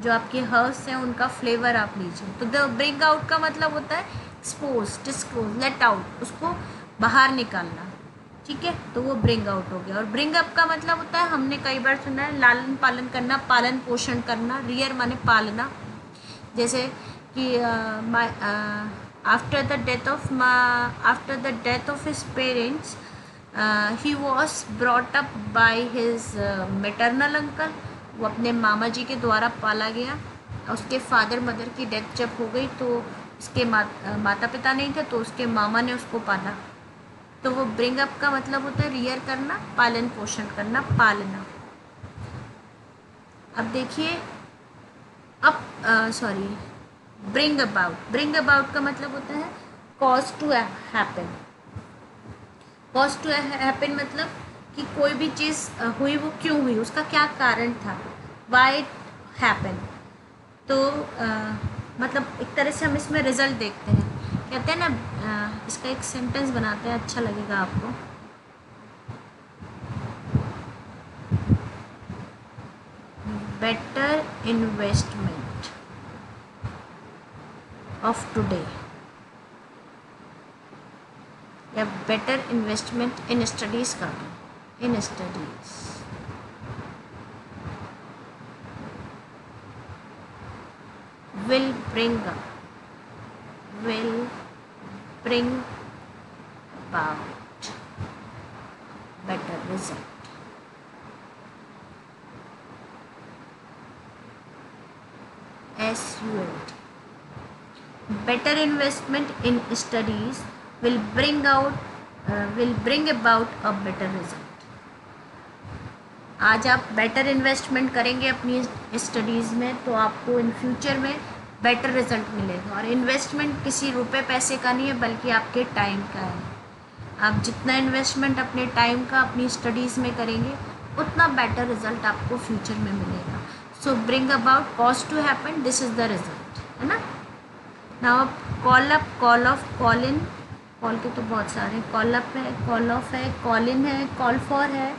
Speaker 1: जो आपके herbs हैं उनका flavour आप लीजिए। तो द ब्रिंग आउट का मतलब होता है एक्सपोज, डिस्क्लोज, लेट आउट, उसको बाहर निकालना। ठीक है, तो वो ब्रिंग आउट हो गया। और ब्रिंग अप का मतलब होता है, हमने कई बार सुना है, लालन पालन करना, पालन पोषण करना, रियर माने पालना, जैसे कि after the death of his parents he was brought up by his maternal uncle, वो अपने मामा जी के द्वारा पाला गया। उसके फादर मदर की डेथ जब हो गई तो उसके माता पिता नहीं थे, तो उसके मामा ने उसको पाला, तो वो ब्रिंग अप का मतलब होता है रियर करना, पालन पोषण करना, पालना। अब देखिए, अब सॉरी, ब्रिंग अबाउट का मतलब होता है cause to happen. Cause to happen मतलब कि कोई भी चीज़ हुई, वो क्यों हुई, उसका क्या कारण था, वाई इट हैपन। तो मतलब एक तरह से हम इसमें रिजल्ट देखते हैं, कहते हैं ना, इसका एक सेंटेंस बनाते हैं, अच्छा लगेगा आपको। बेटर इन्वेस्टमेंट ऑफ टुडे, या बेटर इन्वेस्टमेंट इन स्टडीज़ का, इन studies will bring about better result. SULT, better investment in studies will bring about a better result. आज आप बेटर इन्वेस्टमेंट करेंगे अपनी स्टडीज़ में तो आपको इन फ्यूचर में बेटर रिजल्ट मिलेगा। और इन्वेस्टमेंट किसी रुपए पैसे का नहीं है, बल्कि आपके टाइम का है। आप जितना इन्वेस्टमेंट अपने टाइम का अपनी स्टडीज़ में करेंगे उतना बेटर रिजल्ट आपको फ्यूचर में मिलेगा। So bring about, cause to happen, this is the result, है ना। नाउ अब call up, call off, call in, call के तो बहुत सारे, कॉल अप है, कॉल ऑफ है, कॉल इन है, कॉल फॉर है,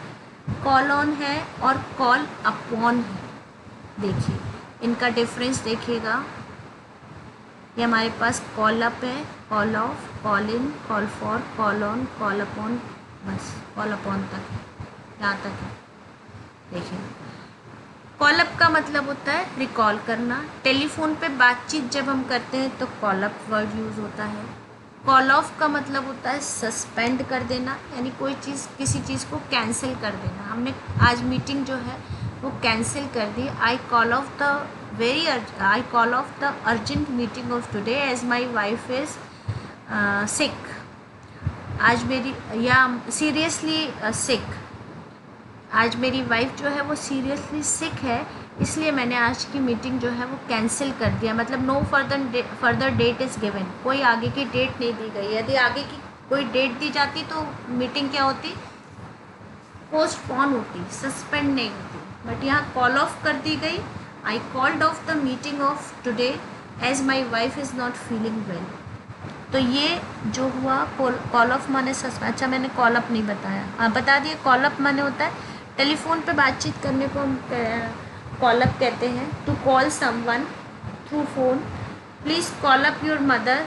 Speaker 1: कॉल ऑन है और कॉल अपॉन है। देखिए इनका डिफरेंस देखिएगा, ये हमारे पास कॉल अप है, call off, call in, call for, call on, call upon, बस कॉल अपॉन तक है, यहाँ तक है। देखिए कॉल अप का मतलब होता है रिकॉल करना। टेलीफोन पे बातचीत जब हम करते हैं तो कॉल अप वर्ड यूज़ होता है। कॉल ऑफ का मतलब होता है सस्पेंड कर देना, यानी कोई चीज़, किसी चीज़ को कैंसिल कर देना। हमने आज मीटिंग जो है वो कैंसिल कर दी। I call off the urgent meeting of today as my wife is sick. आज मेरी, या सीरियसली सिक, आज मेरी वाइफ जो है वो सीरियसली सिक है, इसलिए मैंने आज की मीटिंग जो है वो कैंसिल कर दिया। मतलब no further date is given, कोई आगे की डेट नहीं दी गई। यदि आगे की कोई डेट दी जाती तो मीटिंग क्या होती, पोस्टपोन होती, सस्पेंड नहीं होती। बट यहाँ कॉल ऑफ कर दी गई। I called off the meeting of today as my wife is not feeling well. तो ये जो हुआ, कॉल ऑफ माने सस्पेंड। अच्छा मैंने कॉल अप नहीं बताया, हाँ बता दिए। कॉल अप माने होता है टेलीफोन पे बातचीत करने को हम कॉल अप कहते हैं। To call someone through phone, please call up your mother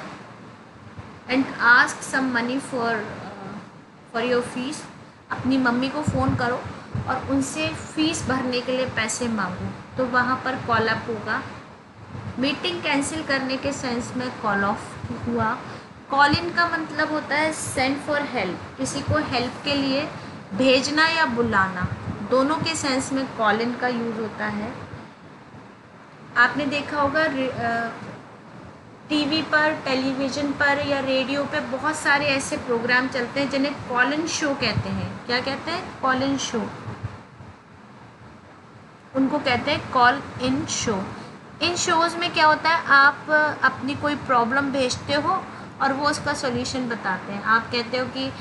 Speaker 1: and ask some money for your fees. अपनी मम्मी को फ़ोन करो और उनसे फ़ीस भरने के लिए पैसे मांगो, तो वहाँ पर कॉल अप होगा। मीटिंग कैंसिल करने के सेंस में कॉल ऑफ हुआ। कॉल इन का मतलब होता है सेंड फॉर हेल्प, किसी को हेल्प के लिए भेजना या बुलाना, दोनों के सेंस में कॉल इन का यूज़ होता है। आपने देखा होगा टीवी पर, टेलीविज़न पर या रेडियो पे बहुत सारे ऐसे प्रोग्राम चलते हैं जिन्हें कॉल इन शो कहते हैं। क्या कहते हैं? Call in show. उनको कहते हैं call in show. In shows में क्या होता है, आप अपनी कोई प्रॉब्लम भेजते हो और वो उसका सॉल्यूशन बताते हैं। आप कहते हो कि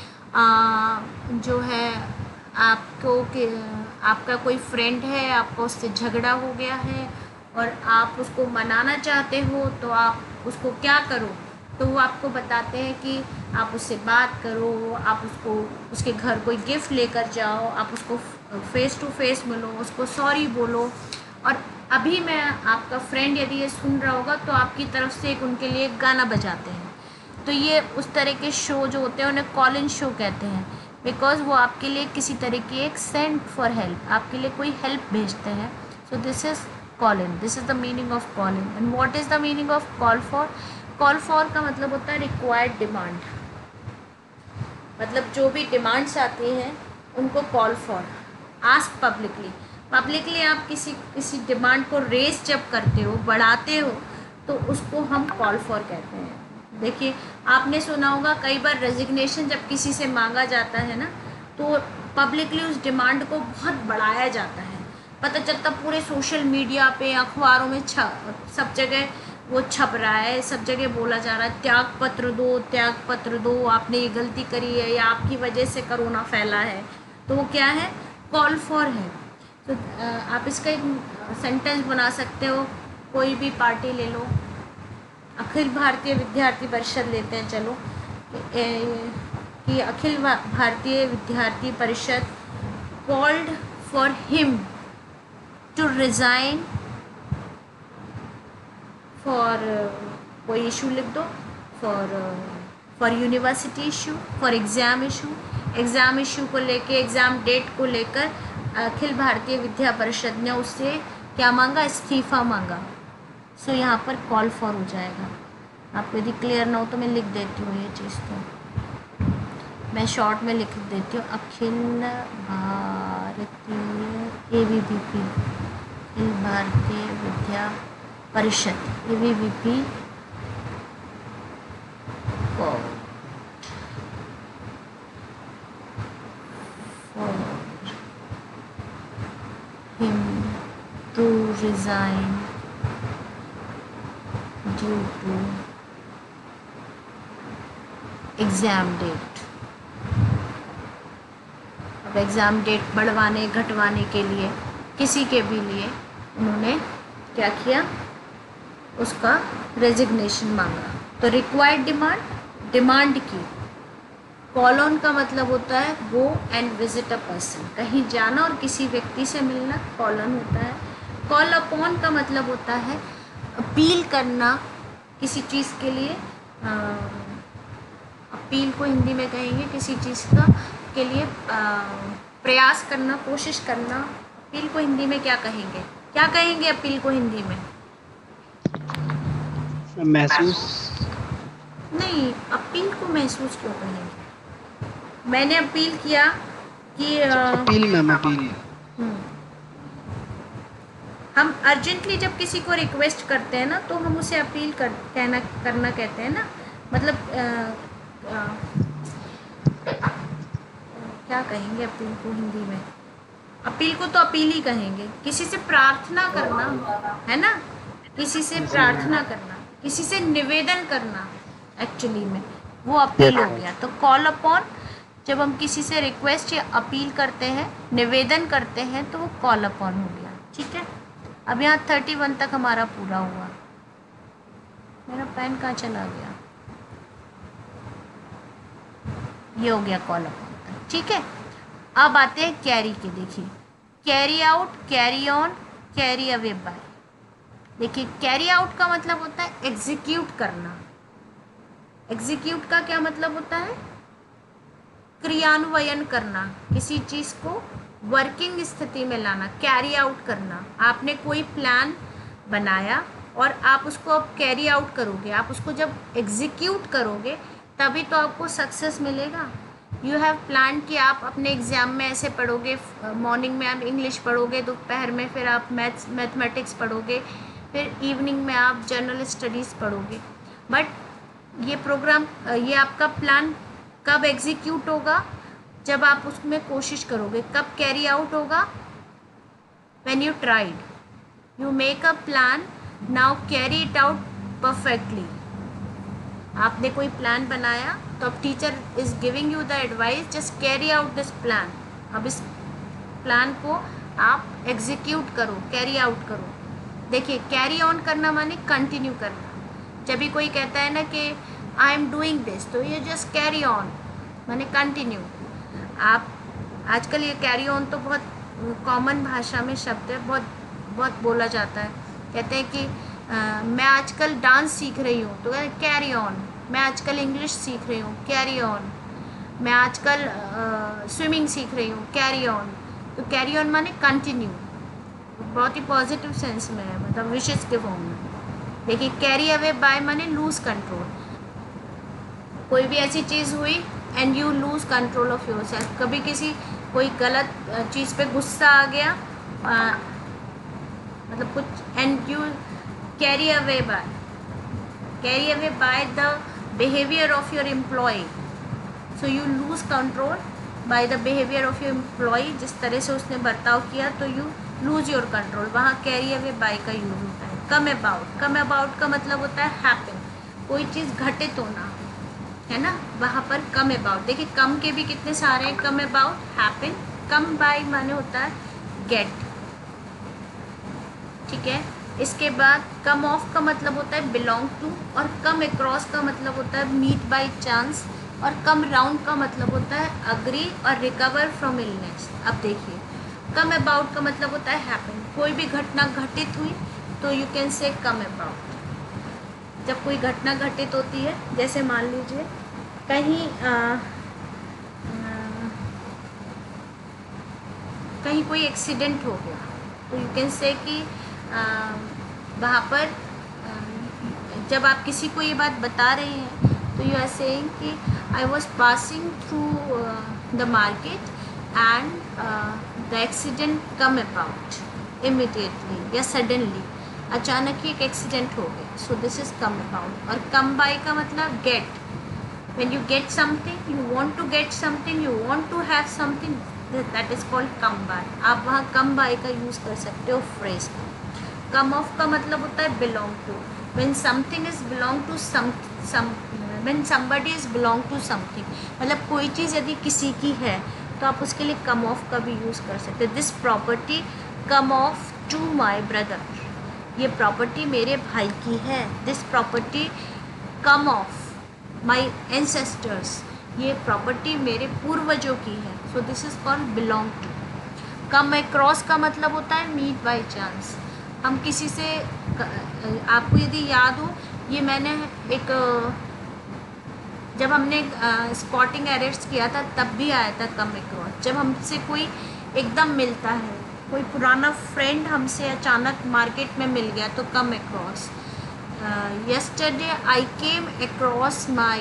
Speaker 1: जो है आपका कोई फ्रेंड है, आपका उससे झगड़ा हो गया है और आप उसको मनाना चाहते हो, तो आप उसको क्या करो, तो वो आपको बताते हैं कि आप उससे बात करो, आप उसको उसके घर कोई गिफ्ट लेकर जाओ, आप उसको फेस टू फेस मिलो, उसको सॉरी बोलो। और अभी मैं आपका फ्रेंड यदि ये सुन रहा होगा तो आपकी तरफ से एक उनके लिए गाना बजाते हैं। तो ये उस तरह के शो जो होते हैं उन्हें कॉल इन शो कहते हैं, बिकॉज वो आपके लिए किसी तरह की एक सेंड फॉर हेल्प, आपके लिए कोई हेल्प भेजते हैं। सो this is call in, this is the meaning of call in. And what is the meaning of call for? Call for का मतलब होता है रिक्वायर्ड डिमांड, मतलब जो भी डिमांड्स आती हैं उनको कॉल फॉर। आस्क पब्लिकली आप किसी डिमांड को रेस जब करते हो, बढ़ाते हो, तो उसको हम कॉल फॉर कहते हैं। देखिए, आपने सुना होगा कई बार रेजिग्नेशन जब किसी से मांगा जाता है ना, तो पब्लिकली उस डिमांड को बहुत बढ़ाया जाता है। पता चलता पूरे सोशल मीडिया पे, अखबारों में सब जगह वो छप रहा है, सब जगह बोला जा रहा है त्याग पत्र दो, आपने ये गलती करी है या आपकी वजह से कोरोना फैला है। तो वो क्या है? कॉल फॉर है। तो आप इसका एक सेंटेंस बना सकते हो। कोई भी पार्टी ले लो, अखिल भारतीय विद्यार्थी परिषद लेते हैं, चलो, कि अखिल Bharatiya Vidyarthi Parishad called for him to resign for, कोई इशू लिख दो, for university issue, for exam issue को लेके, एग्ज़ाम डेट को लेकर अखिल भारतीय विद्या परिषद ने उससे क्या मांगा? इस्तीफ़ा मांगा। सो यहाँ पर कॉल फॉर हो जाएगा। आपको यदि क्लियर ना हो तो मैं लिख देती हूँ ये चीज़, तो मैं शॉर्ट में लिख देती हूँ। अखिल भारतीय ABVP, अखिल भारतीय विद्या परिषद ABVP for him to resign due to exam date. अब एग्ज़ाम डेट बढ़वाने घटवाने के लिए, किसी के भी लिए, उन्होंने क्या किया? उसका रेजिग्नेशन मांगा। तो रिक्वायर्ड डिमांड की। कॉल ऑन का मतलब होता है go and visit a person, कहीं जाना और किसी व्यक्ति से मिलना कॉल ऑन होता है। कॉल अपॉन का मतलब होता है अपील करना किसी चीज़ के लिए। अपील को हिंदी में कहेंगे किसी चीज़ का के लिए प्रयास करना, कोशिश करना। अपील को हिंदी में क्या कहेंगे? क्या कहेंगे अपील को हिंदी में?
Speaker 2: महसूस
Speaker 1: नहीं, अपील को महसूस क्यों कहेंगे? मैंने अपील किया कि
Speaker 2: अपील मैम, अपील।
Speaker 1: हम अर्जेंटली जब किसी को रिक्वेस्ट करते हैं ना, तो हम उसे अपील करना कहते हैं ना। मतलब क्या कहेंगे अपील को हिंदी में? अपील को तो अपील ही कहेंगे। किसी से प्रार्थना करना है ना, किसी से प्रार्थना करना, किसी से निवेदन करना, एक्चुअली में वो अपील हो गया। तो कॉल अपॉन, जब हम किसी से रिक्वेस्ट या अपील करते हैं, निवेदन करते हैं, तो वो कॉल अपॉन हो गया। ठीक है, अब यहाँ 31 तक हमारा पूरा हुआ। मेरा पेन कहाँ चला गया? ये हो गया कॉल अपॉन तक। ठीक है, अब आते हैं कैरी के। देखिए, carry out, carry on, carry away bye. देखिए, कैरी आउट का मतलब होता है एग्जीक्यूट करना। एग्जीक्यूट का क्या मतलब होता है? क्रियान्वयन करना, किसी चीज़ को वर्किंग स्थिति में लाना, कैरी आउट करना। आपने कोई प्लान बनाया और आप उसको अब कैरी आउट करोगे। आप उसको जब एग्जीक्यूट करोगे तभी तो आपको सक्सेस मिलेगा। यू हैव प्लान कि आप अपने एग्ज़ाम में ऐसे पढ़ोगे, मॉर्निंग में आप इंग्लिश पढ़ोगे, दोपहर में फिर आप मैथमेटिक्स पढ़ोगे, फिर इवनिंग में आप जनरल स्टडीज़ पढ़ोगे। बट ये प्रोग्राम, ये आपका प्लान कब एग्जीक्यूट होगा? जब आप उसमें कोशिश करोगे। कब कैरी आउट होगा? When you tried. You make a plan, now carry it out perfectly. आपने कोई प्लान बनाया तो अब teacher is giving you the advice, just carry out this plan. अब इस प्लान को आप एग्जीक्यूट करो, कैरी आउट करो। देखिए, कैरी ऑन करना माने कंटिन्यू करना। जब भी कोई कहता है ना कि आई एम डूइंग दिस, तो ये जस्ट कैरी ऑन माने कंटिन्यू। आप आजकल ये कैरी ऑन तो बहुत कॉमन भाषा में शब्द है, बहुत बहुत बोला जाता है। कहते हैं कि मैं आजकल डांस सीख रही हूँ, तो कैरी ऑन। मैं आजकल इंग्लिश सीख रही हूँ, कैरी ऑन। मैं आजकल स्विमिंग सीख रही हूँ, कैरी ऑन। तो कैरी ऑन माने कंटिन्यू, बहुत ही पॉजिटिव सेंस में है, मतलब विशेष के फॉर्म में। देखिए, कैरी अवे बाय माने लूज कंट्रोल। कोई भी ऐसी चीज़ हुई and you lose control of your self. कभी किसी कोई गलत चीज़ पे गुस्सा आ गया, मतलब कुछ, and you carry away by the behaviour of your employee. So you lose control by the behaviour of your employee. जिस तरह से उसने बर्ताव किया तो यू लूज योर कंट्रोल, वहाँ कैरी अवे बाय का यूज होता है। कम अबाउट का मतलब होता है हैपन, कोई चीज़ घटित होना, है ना, वहाँ पर कम अबाउट। देखिए, कम के भी कितने सारे हैं। Come about, happen. Come by माने होता है गेट, ठीक है। इसके बाद कम ऑफ का मतलब होता है बिलोंग टू, और कम अक्रॉस का मतलब होता है मीट बाय चांस, और कम राउंड का मतलब होता है अग्री और रिकवर फ्रॉम इलनेस। अब देखिए, कम अबाउट का मतलब होता है हैपन, कोई भी घटना घटित हुई तो यू कैन से कम अबाउट। जब कोई घटना घटित होती है, जैसे मान लीजिए कहीं कोई एक्सीडेंट हो गया, तो यू कैन से कि वहाँ पर जब आप किसी को ये बात बता रहे हैं तो यू आर सेइंग कि I was passing through the market and the accident come about immediately या सडनली, अचानक ही एक एक्सीडेंट हो गया। सो दिस इज़ कम अबाउट। और कम बाय का मतलब gate. when you get something, you want to get something, you want to have something, that is called come by। आप वहाँ come by का यूज़ कर सकते हो फ्रेज का। come off का मतलब होता है belong to। when something is belong to when somebody is belong to something, मतलब कोई चीज़ यदि किसी की है तो आप उसके लिए come off का भी यूज़ कर सकते हो। this property come off to my brother, ये प्रॉपर्टी मेरे भाई की है। this property come off my ancestors, ये प्रॉपर्टी मेरे पूर्वजों की है। So this is called belong to. Come across का मतलब होता है मीट बाय चांस। हम किसी से, आपको यदि याद हो, ये मैंने एक, जब हमने स्पॉटिंग एरर्स किया था तब भी आया था कम अक्रॉस। जब हमसे कोई एकदम मिलता है, कोई पुराना फ्रेंड हमसे अचानक मार्केट में मिल गया तो come across. yesterday I came across my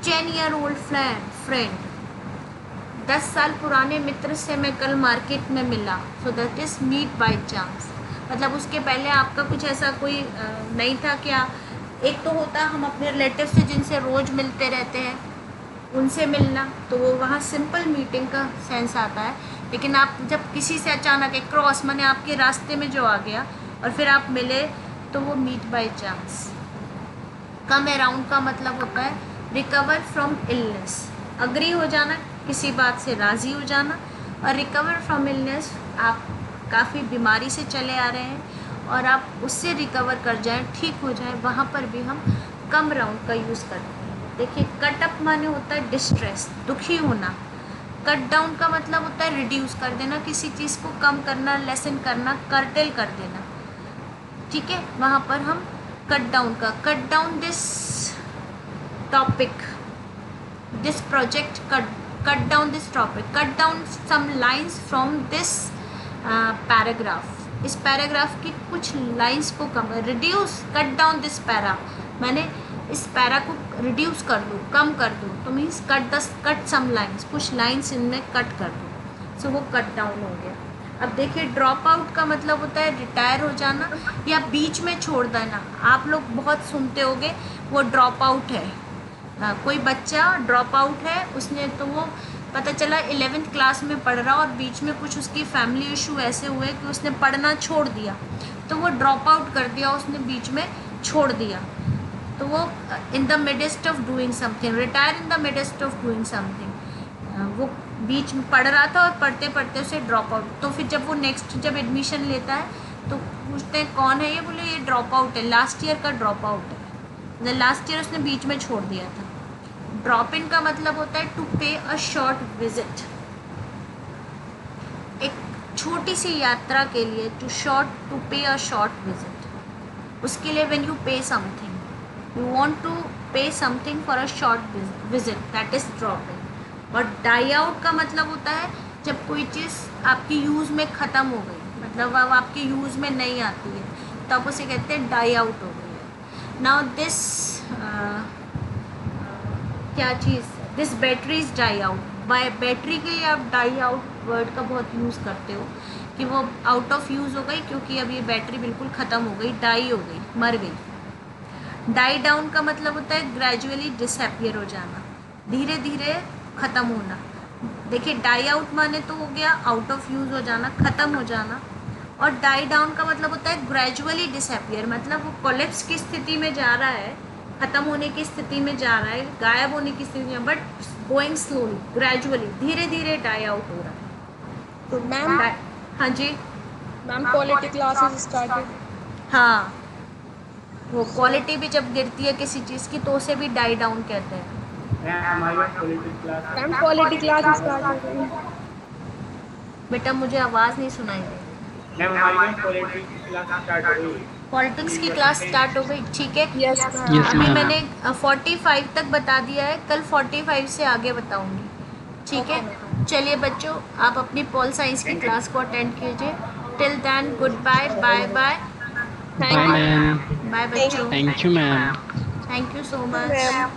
Speaker 1: 10-year-old friend, 10 साल पुराने मित्र से मैं कल मार्केट में मिला। So that is meet by chance. मतलब उसके पहले आपका कुछ ऐसा कोई नहीं था क्या। एक तो होता है हम अपने रिलेटिव से जिनसे रोज़ मिलते रहते हैं उनसे मिलना, तो वो वहाँ सिंपल मीटिंग का सेंस आता है। लेकिन आप जब किसी से अचानक एक क्रॉस माने आपके रास्ते में जो आ गया और फिर आप मिले, तो वो meet by chance. Come around का मतलब होता है रिकवर फ्रॉम इलनेस, अग्री हो जाना, किसी बात से राज़ी हो जाना। और रिकवर फ्रॉम इलनेस, आप काफ़ी बीमारी से चले आ रहे हैं और आप उससे रिकवर कर जाएं, ठीक हो जाएं, वहाँ पर भी हम कम राउंड का यूज़ करते हैं। देखिए, कट अप माने होता है डिस्ट्रेस, दुखी होना। कट डाउन का मतलब होता है रिड्यूस कर देना, किसी चीज़ को कम करना, लेसन करना, कर्टेल कर देना, ठीक है। वहाँ पर हम cut down this topic, this project, cut down this topic, cut down some lines from this paragraph, इस पैराग्राफ की कुछ लाइन्स को कम, reduce, cut down this para, मैंने इस पैरा को रिड्यूस कर दो, कम कर दो, तो मीन्स कट सम लाइन्स, कुछ लाइन्स इनमें कट कर दो, सो वो कट डाउन हो गया। अब देखिए ड्रॉप आउट का मतलब होता है रिटायर हो जाना या बीच में छोड़ देना। आप लोग बहुत सुनते होंगे वो ड्रॉप आउट है, कोई बच्चा ड्रॉप आउट है, उसने तो वो पता चला 11th क्लास में पढ़ रहा और बीच में कुछ उसकी फैमिली इशू ऐसे हुए कि उसने पढ़ना छोड़ दिया, तो वो ड्रॉप आउट कर दिया, उसने बीच में छोड़ दिया, तो वो in the midst of doing something, retire in the midst of doing something, वो बीच में पढ़ रहा था और पढ़ते पढ़ते उसे ड्रॉप आउट। तो फिर जब वो नेक्स्ट जब एडमिशन लेता है तो पूछते हैं कौन है ये, बोले ये ड्रॉप आउट है, लास्ट ईयर का ड्रॉप आउट है, लास्ट ईयर उसने बीच में छोड़ दिया था। ड्रॉप इन का मतलब होता है टू पे अ शॉर्ट विजिट, एक छोटी सी यात्रा के लिए, टू पे अ शॉर्ट विजिट, उसके लिए व्हेन यू पे समथिंग, यू वांट टू पे something for a short visit, that is drop in. और डाई आउट का मतलब होता है जब कोई चीज़ आपकी यूज़ में ख़त्म हो गई, मतलब अब आपके यूज़ में नहीं आती है, तो आप उसे कहते हैं डाई आउट हो गई है। नाउ दिस क्या चीज़, this battery is die out. Battery के लिए आप डाई आउट वर्ड का बहुत यूज़ करते हो कि वो आउट ऑफ यूज़ हो गई क्योंकि अब ये बैटरी बिल्कुल ख़त्म हो गई, डाई हो गई, मर गई। डाई डाउन का मतलब होता है ग्रेजुअली डिसअपियर हो जाना, धीरे धीरे ख़त्म होना। देखिए डाई आउट माने तो हो गया आउट ऑफ यूज़ हो जाना, ख़त्म हो जाना, और डाई डाउन का मतलब होता है ग्रेजुअली डिसअपियर, मतलब वो कोलैप्स की स्थिति में जा रहा है, ख़त्म होने की स्थिति में जा रहा है, गायब होने की स्थिति में, बट गोइंग स्लोली, ग्रेजुअली, धीरे धीरे डाई आउट हो रहा है।
Speaker 5: तो मैम,
Speaker 1: हाँ जी
Speaker 5: मैम क्वालिटी क्लासेस स्टार्टेड।
Speaker 1: हाँ, वो क्वालिटी भी जब गिरती है किसी चीज़ की तो उसे भी डाई डाउन कहते हैं।
Speaker 2: मैम हमारी quality class
Speaker 5: ma'am quality classes started.
Speaker 1: बेटा मुझे आवाज़ नहीं सुनाई दे।
Speaker 2: मैम हमारी क्वालिटी क्लास स्टार्ट हो गई।
Speaker 1: पॉलिटिक्स की क्लास स्टार्ट हो गई, ठीक है।
Speaker 5: यस
Speaker 1: अभी
Speaker 5: मैम।
Speaker 1: मैंने 45 तक बता दिया है, कल 45 से आगे बताऊंगी, ठीक है। चलिए बच्चों, आप अपनी पॉल साइंस की क्लास को अटेंड कीजिए। Till then good bye, bye bye,
Speaker 6: Bye, ma'am.
Speaker 1: Bye बच्चों,
Speaker 6: Thank you, ma'am.
Speaker 1: Thank you so much.
Speaker 5: Ma'am